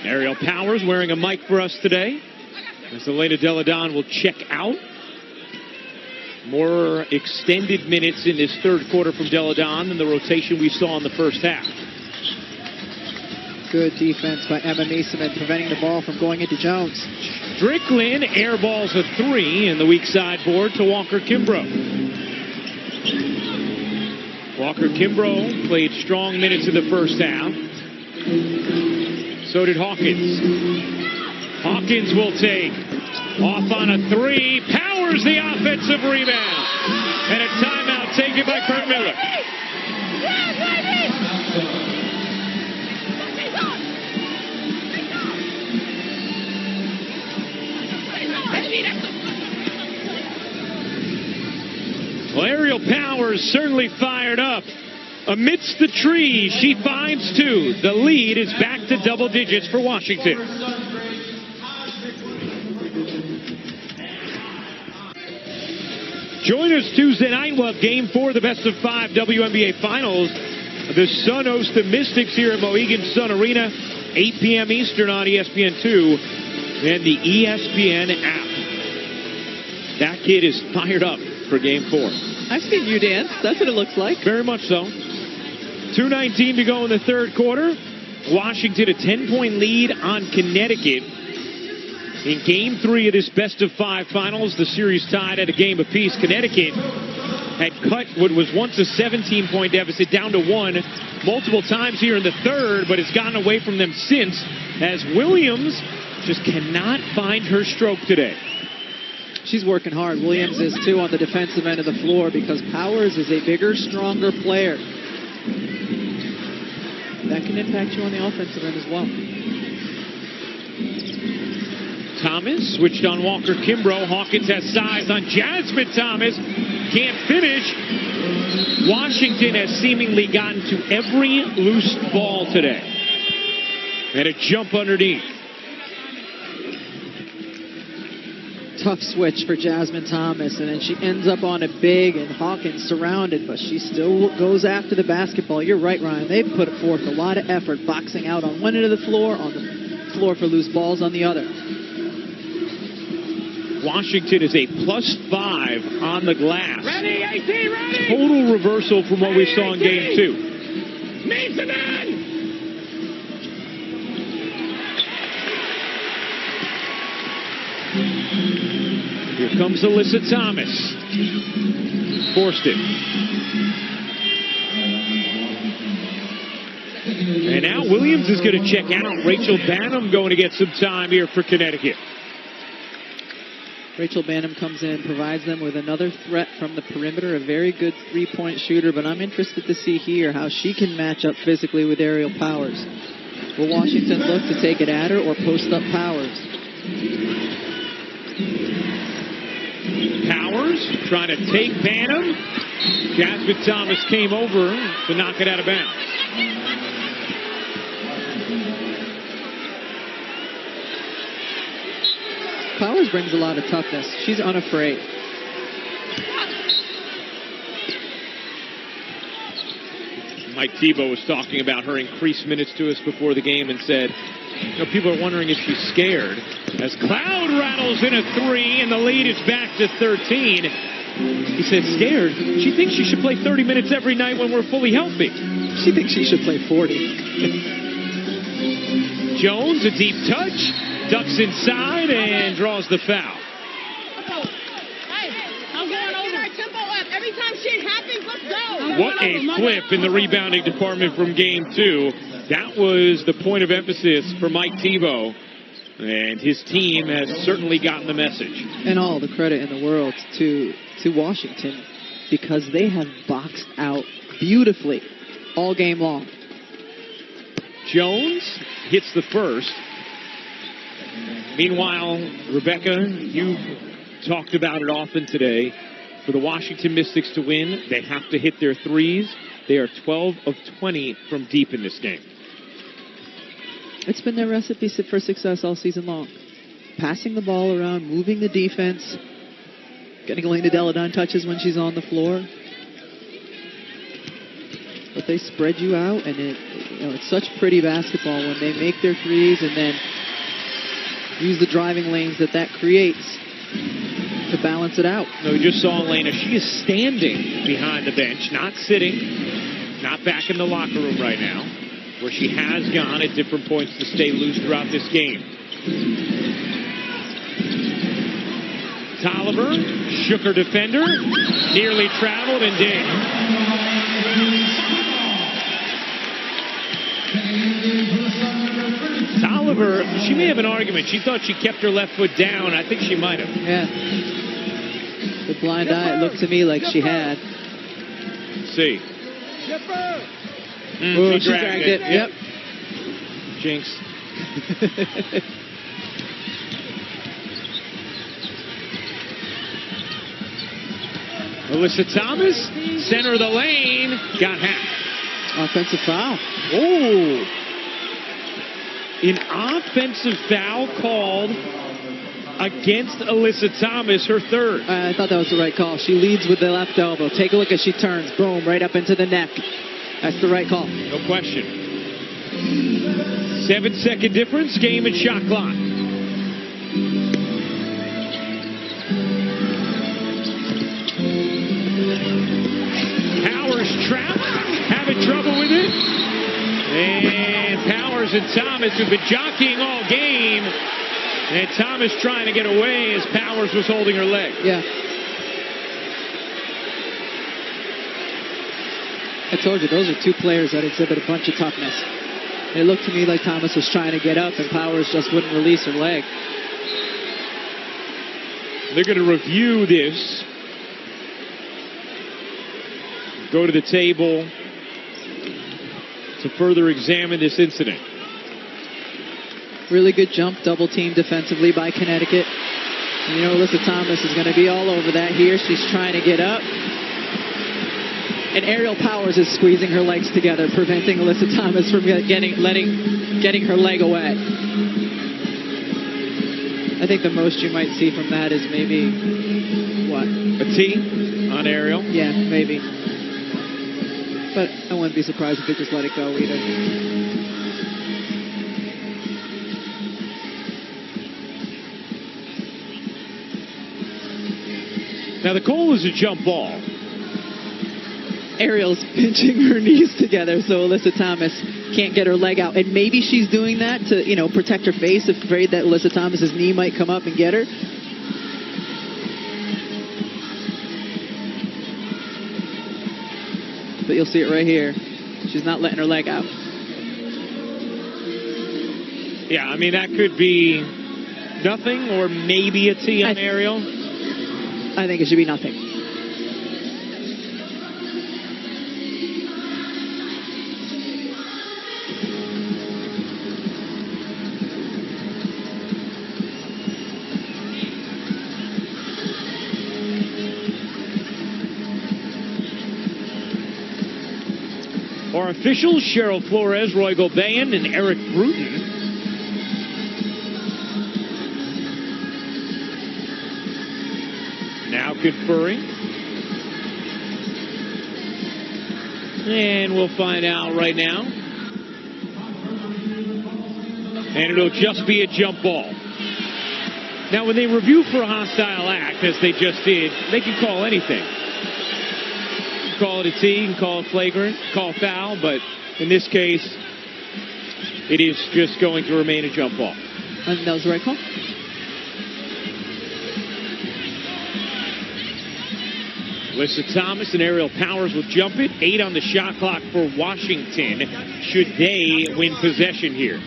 Aerial Powers wearing a mic for us today. As Elena Delle Donne will check out. More extended minutes in this 3rd quarter from Delle Donne than the rotation we saw in the first half. Good defense by Emma Miesemann, preventing the ball from going into Jones. Strickland airballs a 3 in the weak side board to Walker Kimbrough. Walker Kimbrough played strong minutes in the first half. So did Hawkins. Hawkins will take off on a 3. Powers the offensive rebound. And a timeout taken by Kurt Miller. Well, Aerial Powers certainly fired up. Amidst the trees, she finds 2. The lead is back to double digits for Washington. Join us Tuesday night. We'll have Game 4 of the Best of 5 WNBA Finals. The Sun host the Mystics here at Mohegan Sun Arena, 8 p.m. Eastern on ESPN2 and the ESPN app. That kid is fired up for Game 4. I've seen you dance. That's what it looks like. Very much so. 2:19 to go in the third quarter. Washington a 10-point lead on Connecticut. In Game 3 of this best-of-5 finals, the series tied at a game apiece. Connecticut had cut what was once a 17-point deficit down to 1 multiple times here in the third, but it's gotten away from them since, as Williams just cannot find her stroke today. She's working hard. Williams is, too, on the defensive end of the floor because Powers is a bigger, stronger player. That can impact you on the offensive end as well. Thomas switched on Walker Kimbrough. Hawkins has size on Jasmine Thomas. Can't finish. Washington has seemingly gotten to every loose ball today. And a jump underneath. Tough switch for Jasmine Thomas, and then she ends up on a big, and Hawkins surrounded, but she still goes after the basketball. You're right, Ryan. They've put forth a lot of effort boxing out on one end of the floor, on the floor for loose balls on the other. Washington is a +5 on the glass. Ready, AC, ready! Total reversal from what we saw in Game 2. Meet the man! Here comes Alyssa Thomas. Forced it. And now Williams is going to check out. Rachel Banham going to get some time here for Connecticut. Rachel Banham comes in, provides them with another threat from the perimeter, a very good three-point shooter, but I'm interested to see here how she can match up physically with aerial Powers. Will Washington look to take it at her or post up Powers? Powers trying to take Banham. Jasmine Thomas came over to knock it out of bounds. Powers brings a lot of toughness. She's unafraid. Mike Tebow was talking about her increased minutes to us before the game and said, you know, people are wondering if she's scared. As Cloud rattles in a 3 and the lead is back to 13. He said, scared? She thinks she should play 30 minutes every night when we're fully healthy. She thinks she should play 40. Jones, a deep touch, ducks inside and draws the foul. Every time shit happens, let's go. What a flip in the rebounding department from Game 2. That was the point of emphasis for Mike Tebow. And his team has certainly gotten the message. And all the credit in the world to Washington because they have boxed out beautifully all game long. Jones hits the first. Meanwhile, Rebecca, you talked about it often today. For the Washington Mystics to win, they have to hit their threes. They are 12 of 20 from deep in this game. It's been their recipe for success all season long. Passing the ball around, moving the defense, getting Elena Deladon touches when she's on the floor. But they spread you out, and it's such pretty basketball when they make their threes and then use the driving lanes that creates to balance it out. No, we just saw Elena. She is standing behind the bench, not sitting, not back in the locker room right now, where she has gone at different points to stay loose throughout this game. Tolliver shook her defender, nearly traveled and did. Tolliver, she may have an argument. She thought she kept her left foot down. I think she might have. Yeah. The blind eye, it looked to me like she had. Let's see. She dragged it. Yep. Jinx. Alyssa Thomas, center of the lane, got hacked. Offensive foul. Oh. An offensive foul called against Alyssa Thomas, her third. I thought that was the right call. She leads with the left elbow. Take a look as she turns. Boom, right up into the neck. That's the right call. No question. 7-second difference, game and shot clock. having trouble with it. And Powers and Thomas have been jockeying all game. And Thomas trying to get away as Powers was holding her leg. Yeah. I told you, those are two players that exhibit a bunch of toughness. It looked to me like Thomas was trying to get up and Powers just wouldn't release her leg. They're going to review this. Go to the table to further examine this incident. Really good jump, double team defensively by Connecticut. And you know, Alyssa Thomas is going to be all over that here. She's trying to get up. And Aerial Powers is squeezing her legs together, preventing Alyssa Thomas from getting her leg away. I think the most you might see from that is maybe, what? A T on Aerial? Yeah, maybe. But I wouldn't be surprised if they just let it go either. Now the goal is a jump ball. Ariel's pinching her knees together so Alyssa Thomas can't get her leg out. And maybe she's doing that to, you know, protect her face, afraid that Alyssa Thomas's knee might come up and get her. But you'll see it right here. She's not letting her leg out. Yeah, I mean, that could be nothing or maybe a T on Aerial. I think it should be nothing. Our officials, Cheryl Flores, Roy Gobayan, and Eric Bruton. Now conferring. And we'll find out right now. And it'll just be a jump ball. Now, when they review for a hostile act, as they just did, they can call anything. Call it a T, and call it flagrant, call foul, but in this case, it is just going to remain a jump ball. And that was the right call? Alyssa Thomas and Aerial Powers will jump it. 8 on the shot clock for Washington, should they win possession here.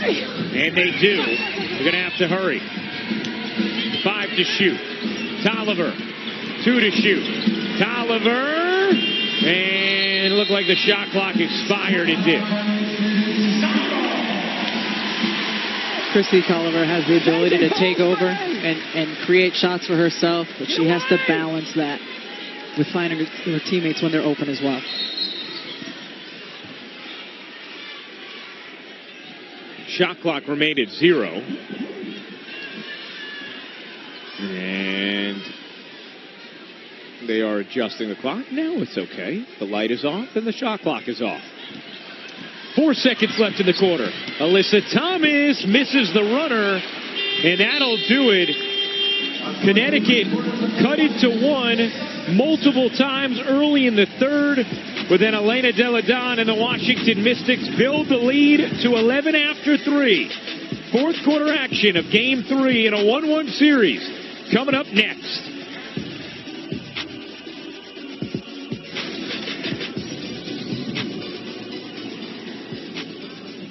And they do. They're going to have to hurry. 5 to shoot. Tolliver, 2 to shoot. Tolliver, and it looked like the shot clock expired. It did. Christy Tolliver has the ability to take over and create shots for herself, but she has to balance that with finding her teammates when they're open as well. Shot clock remained at 0. And they are adjusting the clock. Now it's okay. The light is off and the shot clock is off. 4 seconds left in the quarter. Alyssa Thomas misses the runner, and that'll do it. Connecticut cut it to 1 multiple times early in the third, but then Elena Delle Donne and the Washington Mystics build the lead to 11 after 3. Fourth quarter action of Game 3 in a 1-1 series coming up next.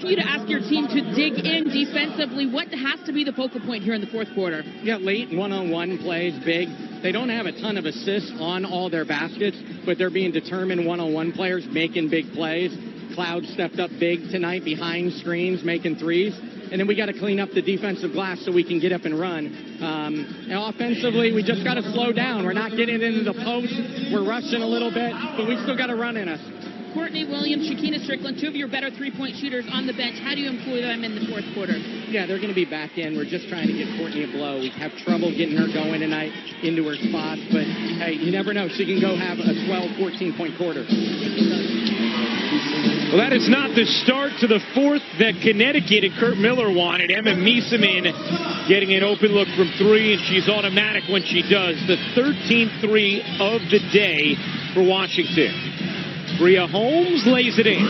You to ask your team to dig in defensively. What has to be the focal point here in the fourth quarter? Yeah, late one-on-one plays, big. They don't have a ton of assists on all their baskets, but they're being determined one-on-one players making big plays. Cloud stepped up big tonight behind screens, making threes. And then we got to clean up the defensive glass so we can get up and run. And offensively, we just got to slow down. We're not getting into the post. We're rushing a little bit, but we still got to run in us. Courtney Williams, Shakina Strickland, 2 of your better three-point shooters on the bench. How do you employ them in the fourth quarter? Yeah, they're going to be back in. We're just trying to get Courtney a blow. We have trouble getting her going tonight into her spots, but hey, you never know. She can go have a 12, 14-point quarter. Well, that is not the start to the fourth that Connecticut and Kurt Miller wanted. Emma Mieseman getting an open look from 3, and she's automatic when she does. The 13th 3 of the day for Washington. Bria Holmes lays it in.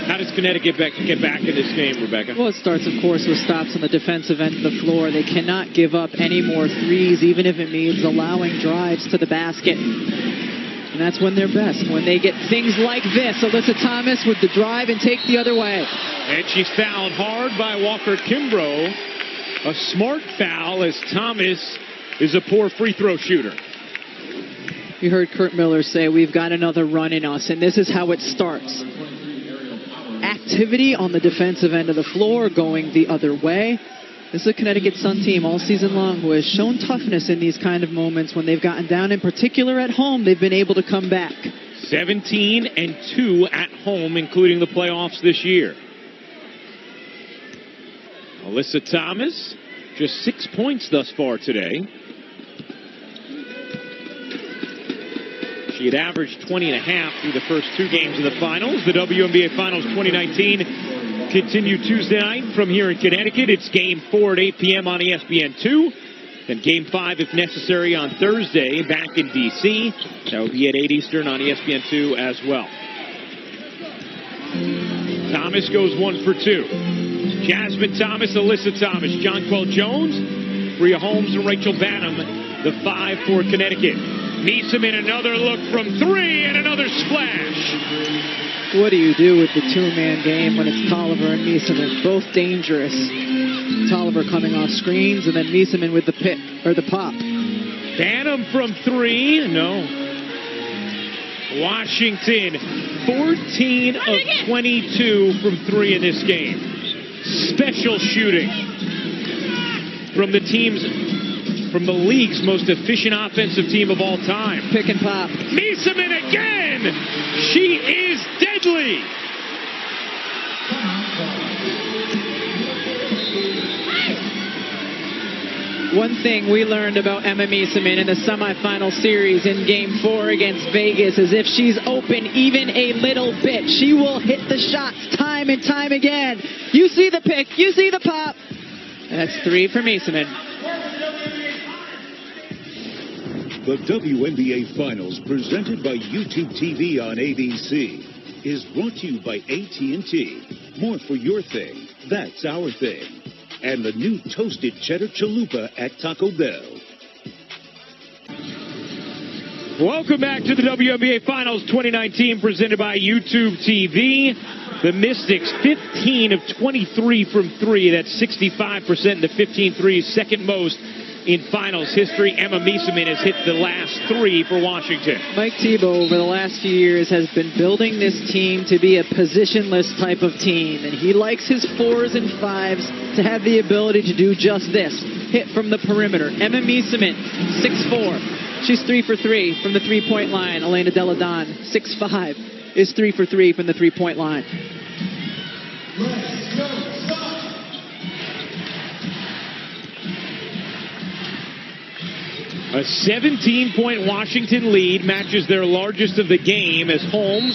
How does Connecticut get back in this game, Rebecca? Well, it starts, of course, with stops on the defensive end of the floor. They cannot give up any more threes, even if it means allowing drives to the basket. And that's when they're best, when they get things like this. Alyssa Thomas with the drive and take the other way. And she's fouled hard by Walker Kimbrough. A smart foul as Thomas is a poor free throw shooter. You heard Curt Miller say, we've got another run in us, and this is how it starts. Activity on the defensive end of the floor, going the other way. This is a Connecticut Sun team all season long who has shown toughness in these kind of moments. When they've gotten down, in particular at home, they've been able to come back. 17-2 at home, including the playoffs this year. Alyssa Thomas, just 6 points thus far today. She had averaged 20.5 through the first 2 games of the finals. The WNBA Finals 2019 continue Tuesday night from here in Connecticut. It's Game 4 at 8 p.m. on ESPN2. Then Game 5, if necessary, on Thursday back in D.C. That will be at 8 Eastern on ESPN2 as well. Thomas goes 1 for 2. Jasmine Thomas, Alyssa Thomas, Jonquel Jones, Bria Holmes, and Rachel Banham, the 5 for Connecticut. Neeseman, another look from 3 and another splash. What do you do with the two-man game when it's Tolliver and Neeseman? Both dangerous. Tolliver coming off screens, and then Neeseman with the pop. Banham from 3, no. Washington, 14 of 22 from 3 in this game. Special shooting from the league's most efficient offensive team of all time. Pick and pop. Neeseman again! She is deadly! One thing we learned about Emma Neeseman in the semifinal series in Game 4 against Vegas is if she's open even a little bit, she will hit the shots time and time again. You see the pick, you see the pop. That's 3 for Neeseman. The WNBA Finals, presented by YouTube TV on ABC, is brought to you by AT&T. More for your thing, that's our thing. And the new toasted cheddar chalupa at Taco Bell. Welcome back to the WNBA Finals 2019, presented by YouTube TV. The Mystics, 15 of 23 from 3. That's 65%. The 15 threes, second most in finals history. Emma Neeseman has hit the last 3 for Washington. Mike Thibault, over the last few years, has been building this team to be a positionless type of team. And he likes his 4s and 5s to have the ability to do just this. Hit from the perimeter. Emma Neeseman, 6'4". She's 3 for 3 from the three-point line. Elena Delle Donne, 6'5", is 3 for 3 from the three-point line. A 17-point Washington lead matches their largest of the game as Holmes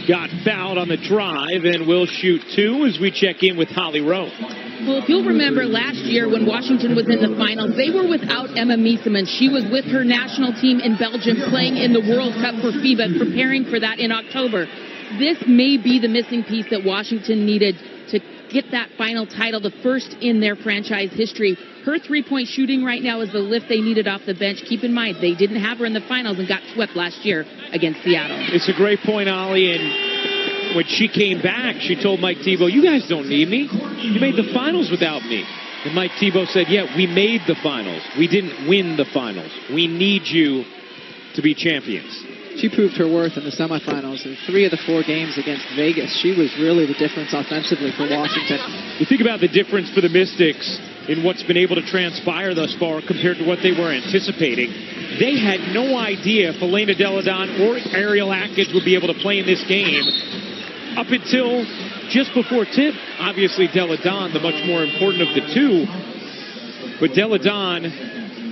got fouled on the drive and will shoot 2 as we check in with Holly Rowe. Well, if you'll remember last year when Washington was in the finals, they were without Emma Neeseman. She was with her national team in Belgium playing in the World Cup for FIBA, preparing for that in October. This may be the missing piece that Washington needed to get that final title, the first in their franchise history. Her three-point shooting right now is the lift they needed off the bench. Keep in mind, they didn't have her in the finals and got swept last year against Seattle. It's a great point, Ollie, and when she came back, she told Mike Thibault, you guys don't need me. You made the finals without me. And Mike Thibault said, yeah, we made the finals. We didn't win the finals. We need you to be champions. She proved her worth in the semifinals. In 3 of the 4 games against Vegas, she was really the difference offensively for Washington. You think about the difference for the Mystics in what's been able to transpire thus far compared to what they were anticipating. They had no idea if Elena Delle Donne or Ariel Atkins would be able to play in this game up until just before tip. Obviously, Delle Donne, the much more important of the two. But Delle Donne,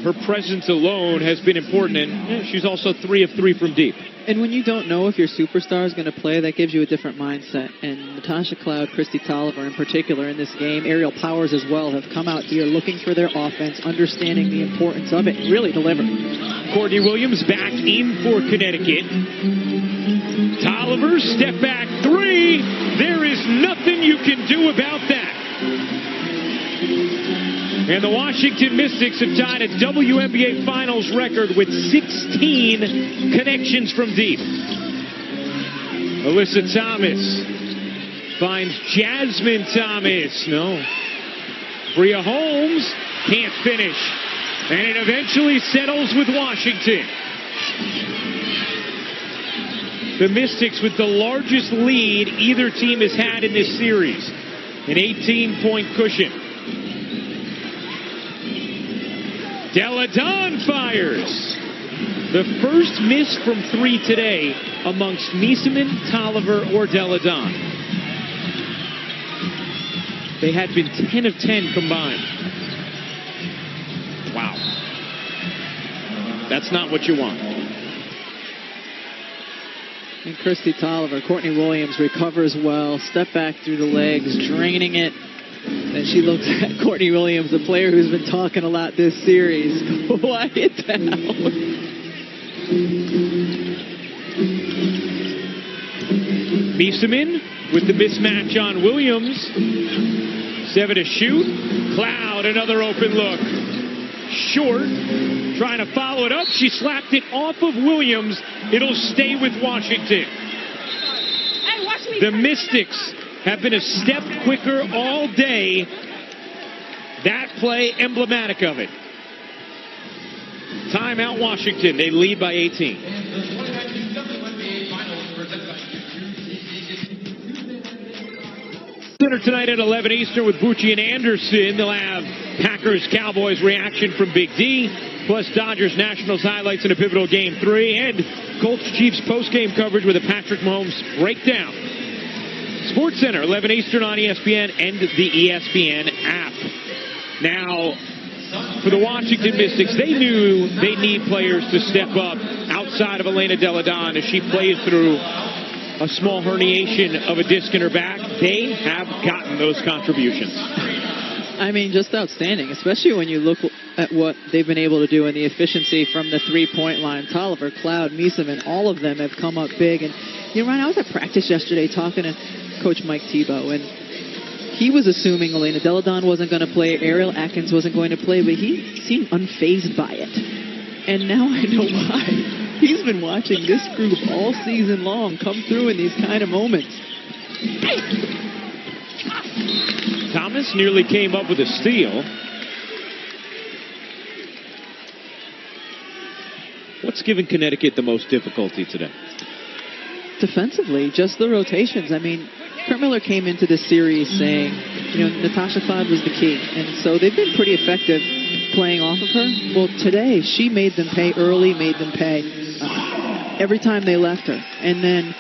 her presence alone has been important, and she's also 3 of 3 from deep. And when you don't know if your superstar is going to play, that gives you a different mindset. And Natasha Cloud, Christy Tolliver in particular in this game, Aerial Powers as well, have come out here looking for their offense, understanding the importance of it, and really delivered. Courtney Williams back in for Connecticut. Tolliver, step back 3. There is nothing you can do about that. And the Washington Mystics have tied a WNBA Finals record with 16 connections from deep. Alyssa Thomas finds Jasmine Thomas. No. Bria Holmes can't finish. And it eventually settles with Washington. The Mystics with the largest lead either team has had in this series. An 18-point cushion. Delle Donne fires. The first miss from 3 today amongst Miesemann, Tolliver, or Delle Donne. They had been 10 of 10 combined. Wow. That's not what you want. And Christy Tolliver, Courtney Williams recovers well, step back through the legs, draining it. And she looks at Courtney Williams, the player who's been talking a lot this series. Quiet down. Miesemann with the mismatch on Williams. 7 to shoot. Cloud, another open look. Short. Trying to follow it up. She slapped it off of Williams. It'll stay with Washington. The Mystics have been a step quicker all day. That play emblematic of it. Timeout Washington. They lead by 18. Center tonight at 11 Eastern with Bucci and Anderson. They'll have Packers-Cowboys reaction from Big D, plus Dodgers-Nationals highlights in a pivotal Game 3, and Colts-Chiefs post-game coverage with a Patrick Mahomes breakdown. Sports Center, 11 Eastern on ESPN and the ESPN app. Now, for the Washington Mystics, they knew they need players to step up outside of Elena Delle Donne as she plays through a small herniation of a disc in her back. They have gotten those contributions. I mean, just outstanding, especially when you look at what they've been able to do and the efficiency from the three-point line. Tolliver, Cloud, Miesemann, all of them have come up big. And, you know, Ryan, I was at practice yesterday talking to Coach Mike Tebow, and he was assuming Elena Delle Donne wasn't going to play, Ariel Atkins wasn't going to play, but he seemed unfazed by it. And now I know why. He's been watching this group all season long come through in these kind of moments. Thomas nearly came up with a steal. What's given Connecticut the most difficulty today? Defensively, just the rotations. I mean, Kurt Miller came into this series saying, you know, Natasha Cloud was the key. And so they've been pretty effective playing off of her. Well, today, she made them pay early, made them pay every time they left her. And then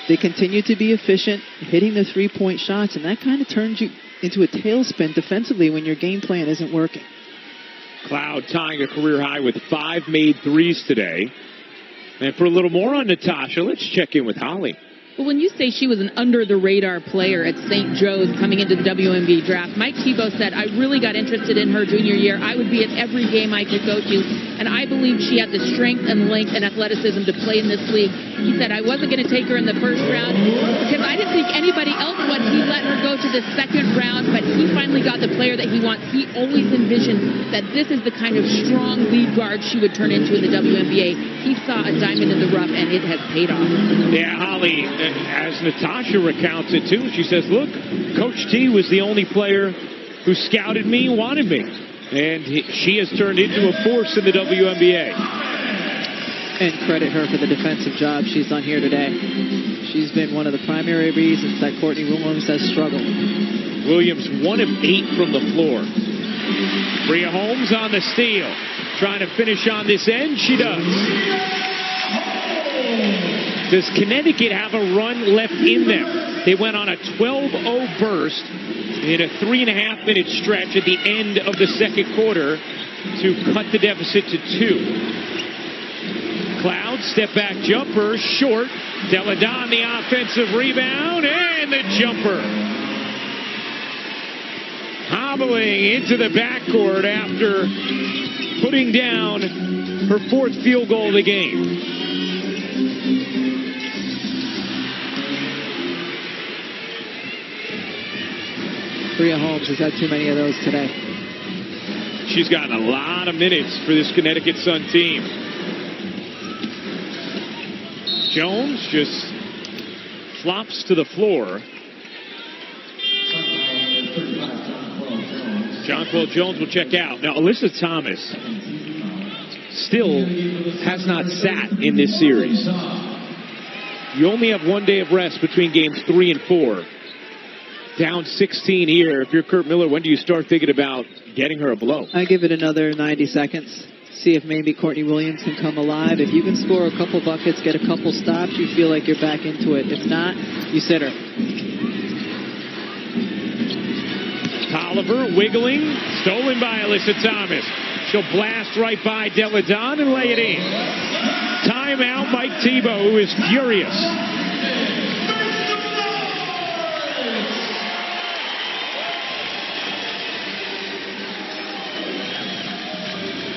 they continue to be efficient, hitting the three-point shots, and that kind of turns you into a tailspin defensively when your game plan isn't working. Cloud tying a career high with 5 made threes today. And for a little more on Natasha, let's check in with Holly. Well, when you say she was an under-the-radar player at St. Joe's coming into the WNBA draft, Mike Tebow said, I really got interested in her junior year. I would be at every game I could go to, and I believe she had the strength and length and athleticism to play in this league. He said, I wasn't going to take her in the first round because I didn't think anybody else would. He let her go to the second round, but he finally got the player that he wants. He always envisioned that this is the kind of strong lead guard she would turn into in the WNBA. He saw a diamond in the rough, and it has paid off. Yeah, Holly, as Natasha recounts it too, she says, look, Coach T was the only player who scouted me, wanted me. And she has turned into a force in the WNBA. And credit her for the defensive job she's done here today. She's been one of the primary reasons that Courtney Williams has struggled. Williams 1 of 8 from the floor. Bria Holmes on the steal. Trying to finish on this end. She does. Does Connecticut have a run left in them? They went on a 12-0 burst in a 3.5-minute stretch at the end of the second quarter to cut the deficit to 2. Cloud, step back jumper, short. Deladon, the offensive rebound, and the jumper. Hobbling into the backcourt after putting down her 4th field goal of the game. Bria Holmes has had too many of those today. She's gotten a lot of minutes for this Connecticut Sun team. Jones just flops to the floor. Jonquel Jones will check out. Now, Alyssa Thomas still has not sat in this series. You only have 1 day of rest between games 3 and 4. Down 16 here. If you're Kurt Miller, when do you start thinking about getting her a blow? I give it another 90 seconds. See if maybe Courtney Williams can come alive. If you can score a couple buckets, get a couple stops, you feel like you're back into it. If not, you sit her. Tolliver wiggling, stolen by Alyssa Thomas. She'll blast right by Deladon and lay it in. Timeout, Mike Tebow, who is furious.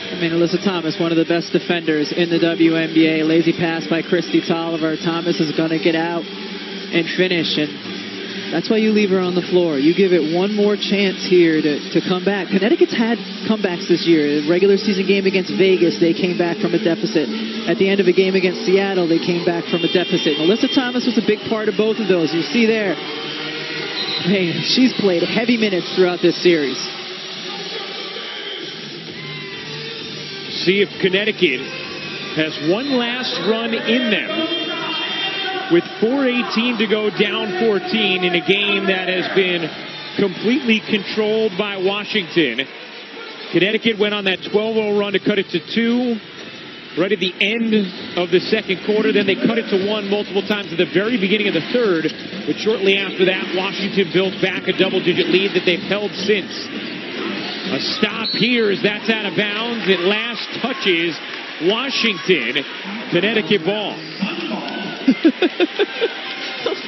I mean, Alyssa Thomas, one of the best defenders in the WNBA. Lazy pass by Christy Tolliver. Thomas is going to get out and finish, and that's why you leave her on the floor. You give it one more chance here to come back. Connecticut's had comebacks this year. The regular season game against Vegas, they came back from a deficit. At the end of a game against Seattle, they came back from a deficit. And Alyssa Thomas was a big part of both of those. You see there, hey, she's played heavy minutes throughout this series. See if Connecticut has one last run in them with 4:18 to go, down 14 in a game that has been completely controlled by Washington. Connecticut went on that 12-0 run to cut it to 2 right at the end of the second quarter. Then they cut it to 1 multiple times at the very beginning of the third. But shortly after that, Washington built back a double-digit lead that they've held since. A stop here as that's out of bounds. It last touches Washington. Connecticut ball.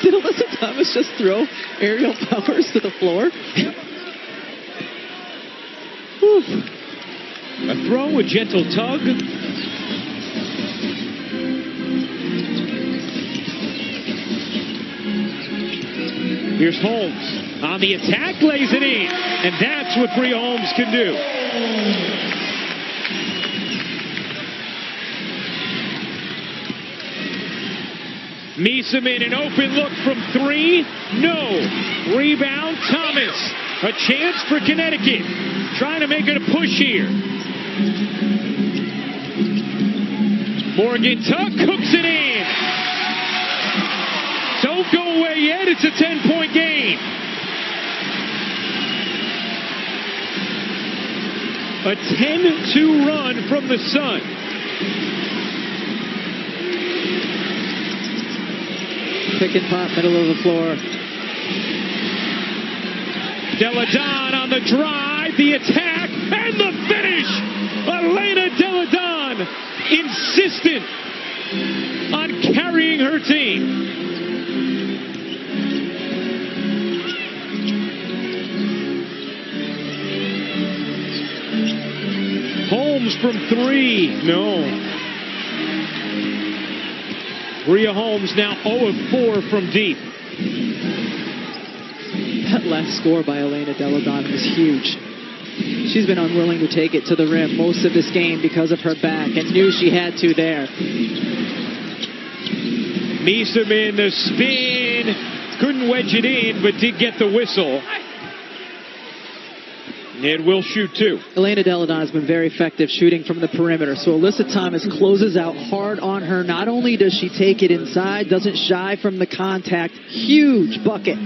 Did Alyssa Thomas just throw aerial powers to the floor? A throw, a gentle tug. Here's Holmes on the attack, lays it in. And that's what Bria Holmes can do. Meeseman, an open look from 3. No. Rebound, Thomas. A chance for Connecticut. Trying to make it a push here. Morgan Tuck cooks it in. Don't go away yet. It's a 10-point game. A 10-2 run from the Sun. Pick and pop, middle of the floor. Deladon on the drive, the attack, and the finish. Elena Deladon, insistent on carrying her team. Holmes from 3, no. Bria Holmes now 0 of 4 from deep. That last score by Elena Deladon was huge. She's been unwilling to take it to the rim most of this game because of her back, and knew she had to there. Meeseman, the spin, couldn't wedge it in, but did get the whistle. And will shoot 2. Elena Deladon has been very effective shooting from the perimeter. So Alyssa Thomas closes out hard on her. Not only does she take it inside, doesn't shy from the contact. Huge bucket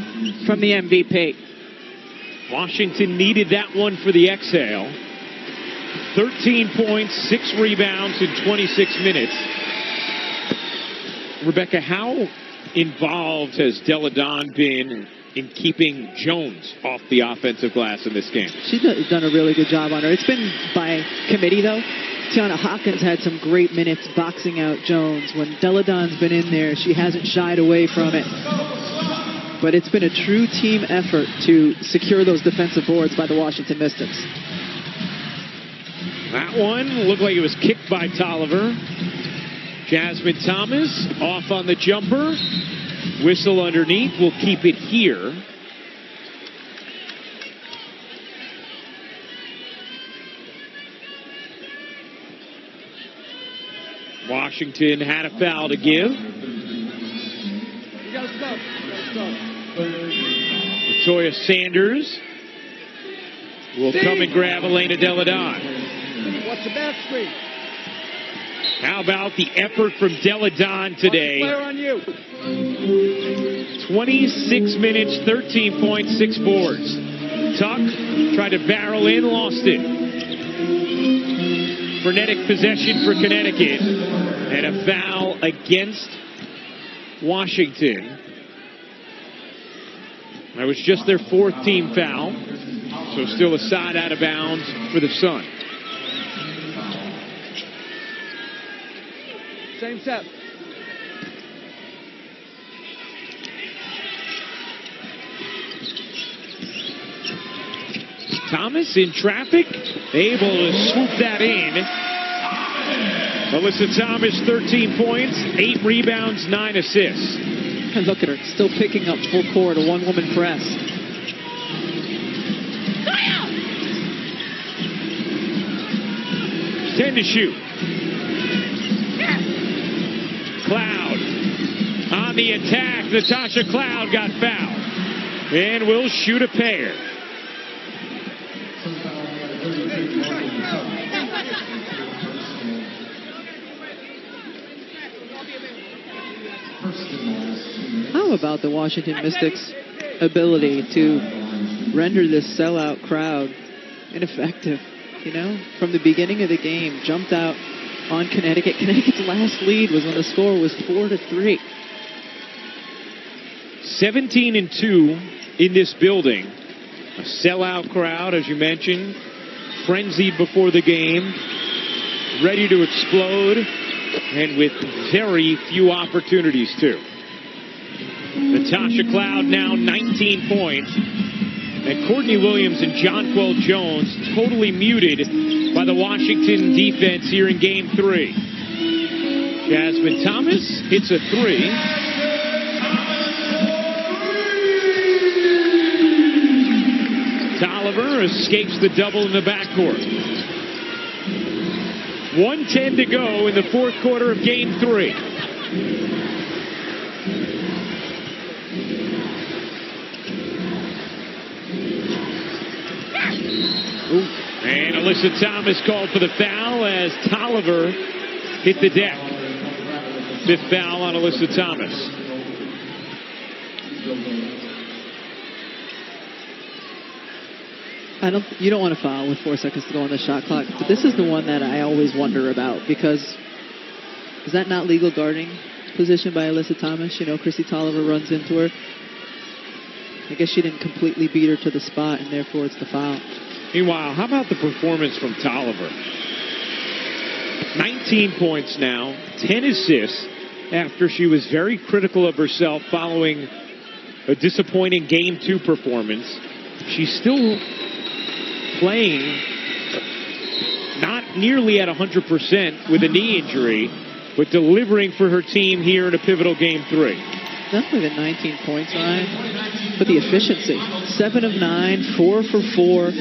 from the MVP. Washington needed that one for the exhale. 13 points, 6 rebounds in 26 minutes. Rebecca, how involved has Deladon been in keeping Jones off the offensive glass in this game. She's done a really good job on her. It's been by committee, though. Tiana Hawkins had some great minutes boxing out Jones. When Deladon's been in there, she hasn't shied away from it. But it's been a true team effort to secure those defensive boards by the Washington Mystics. That one looked like it was kicked by Tolliver. Jasmine Thomas off on the jumper. Whistle underneath. We'll keep it here. Washington had a foul to give. You gotta stop. Latoya Sanders will come and grab Elena Deladon. Watch the back screen. How about the effort from Deladon today? Player on you. 26 minutes, 13.6 boards. Tuck tried to barrel in, lost it. Frenetic possession for Connecticut. And a foul against Washington. That was just their 4th team foul. So still a side out of bounds for the Sun. Same set. Thomas in traffic, able to swoop that in. Alyssa Thomas, 13 points, 8 rebounds, 9 assists. And look at her, still picking up full court, a one-woman press. 10 to shoot. Cloud on the attack. Natasha Cloud got fouled. And will shoot a pair. How about the Washington Mystics' ability to render this sellout crowd ineffective? You know, from the beginning of the game, jumped out on Connecticut. Connecticut's last lead was when the score was 4-3. 17-2 in this building. A sellout crowd, as you mentioned, frenzied before the game, ready to explode, and with very few opportunities too. Natasha Cloud now 19 points. And Courtney Williams and Jonquel Jones totally muted by the Washington defense here in Game 3. Jasmine Thomas hits a 3. Tolliver escapes the double in the backcourt. 1:10 to go in the 4th quarter of Game 3. And Alyssa Thomas called for the foul as Tolliver hit the deck. 5th foul on Alyssa Thomas. You don't want to foul with 4 seconds to go on the shot clock, but this is the one that I always wonder about, because is that not legal guarding position by Alyssa Thomas? You know, Chrissy Tolliver runs into her. I guess she didn't completely beat her to the spot, and therefore it's the foul. Meanwhile, how about the performance from Tolliver? 19 points now, 10 assists after she was very critical of herself following a disappointing Game 2 performance. She's still playing not nearly at 100% with a knee injury, but delivering for her team here in a pivotal Game 3. Not only the 19 points, Ryan, but the efficiency. 7 of 9, 4 for 4.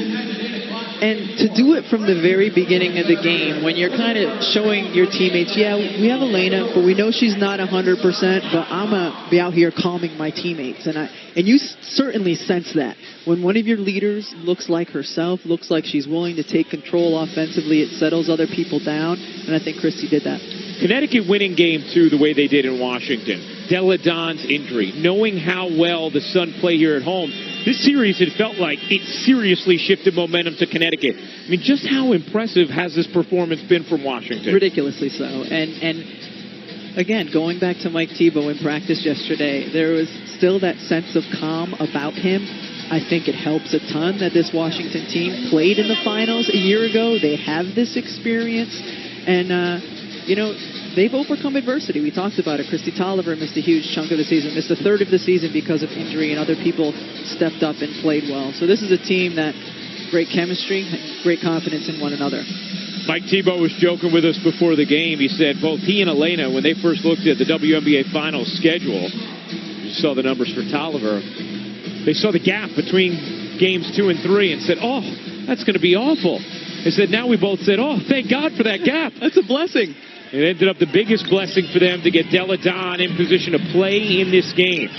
And to do it from the very beginning of the game, when you're kind of showing your teammates, yeah, we have Elena, but we know she's not 100%, but I'm going to be out here calming my teammates. And you certainly sense that. When one of your leaders looks like herself, looks like she's willing to take control offensively, it settles other people down, and I think Christy did that. Connecticut winning Game 2 the way they did in Washington. Deladon's injury, knowing how well the Sun play here at home, this series, it felt like it seriously shifted momentum to Connecticut. I mean, just how impressive has this performance been from Washington? Ridiculously so. And again, going back to Mike Tebow in practice yesterday, there was still that sense of calm about him. I think it helps a ton that this Washington team played in the finals a year ago. They have this experience. And, they've overcome adversity. We talked about it. Christy Tolliver missed a huge chunk of the season, missed a third of the season because of injury, and other people stepped up and played well. So this is a team that great chemistry and great confidence in one another. Mike Tebow was joking with us before the game. He said both he and Elena, when they first looked at the WNBA Finals schedule, you saw the numbers for Tolliver, they saw the gap between games 2 and 3 and said, oh, that's going to be awful. They said, now we both said, oh, thank God for that gap. That's a blessing. It ended up the biggest blessing for them to get Delle Donne in position to play in this game.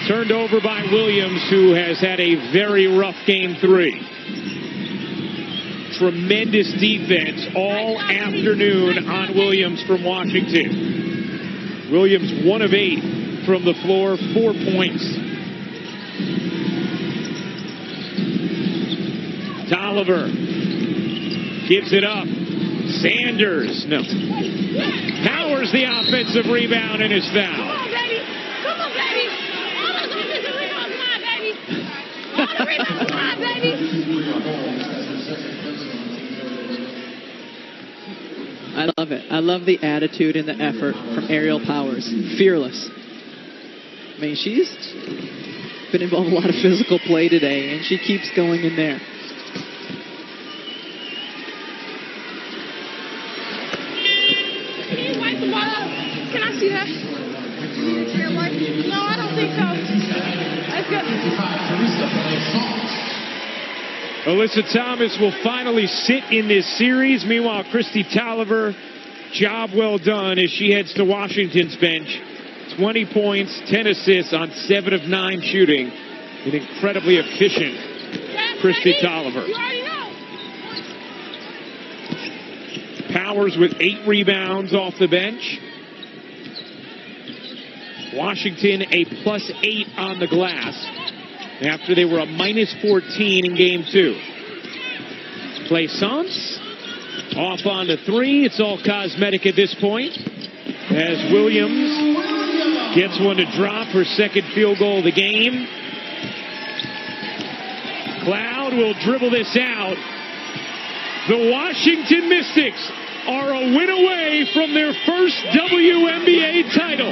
Turned over by Williams, who has had a very rough game 3. Tremendous defense all afternoon on Williams from Washington. Williams 1 of 8 from the floor, 4 points. Tolliver gives it up. Sanders, no. Powers the offensive rebound and is fouled. Come on, baby. Come on, baby. All those offensive rebounds, come on, baby. All the rebounds, come on, baby. I love it. I love the attitude and the effort from Ariel Powers. Fearless. I mean, she's been involved in a lot of physical play today, and she keeps going in there. Can I see that? No, I don't think so. That's good. Alyssa Thomas will finally sit in this series. Meanwhile, Christy Tolliver, job well done as she heads to Washington's bench. 20 points, 10 assists on 7 of 9 shooting. An incredibly efficient Christy Tolliver. You already know. Powers with 8 rebounds off the bench. Washington a +8 on the glass after they were a -14 in game 2. Plaisance off on the 3. It's all cosmetic at this point as Williams gets one to drop, her second field goal of the game. Cloud will dribble this out. The Washington Mystics are a win away from their first WNBA title.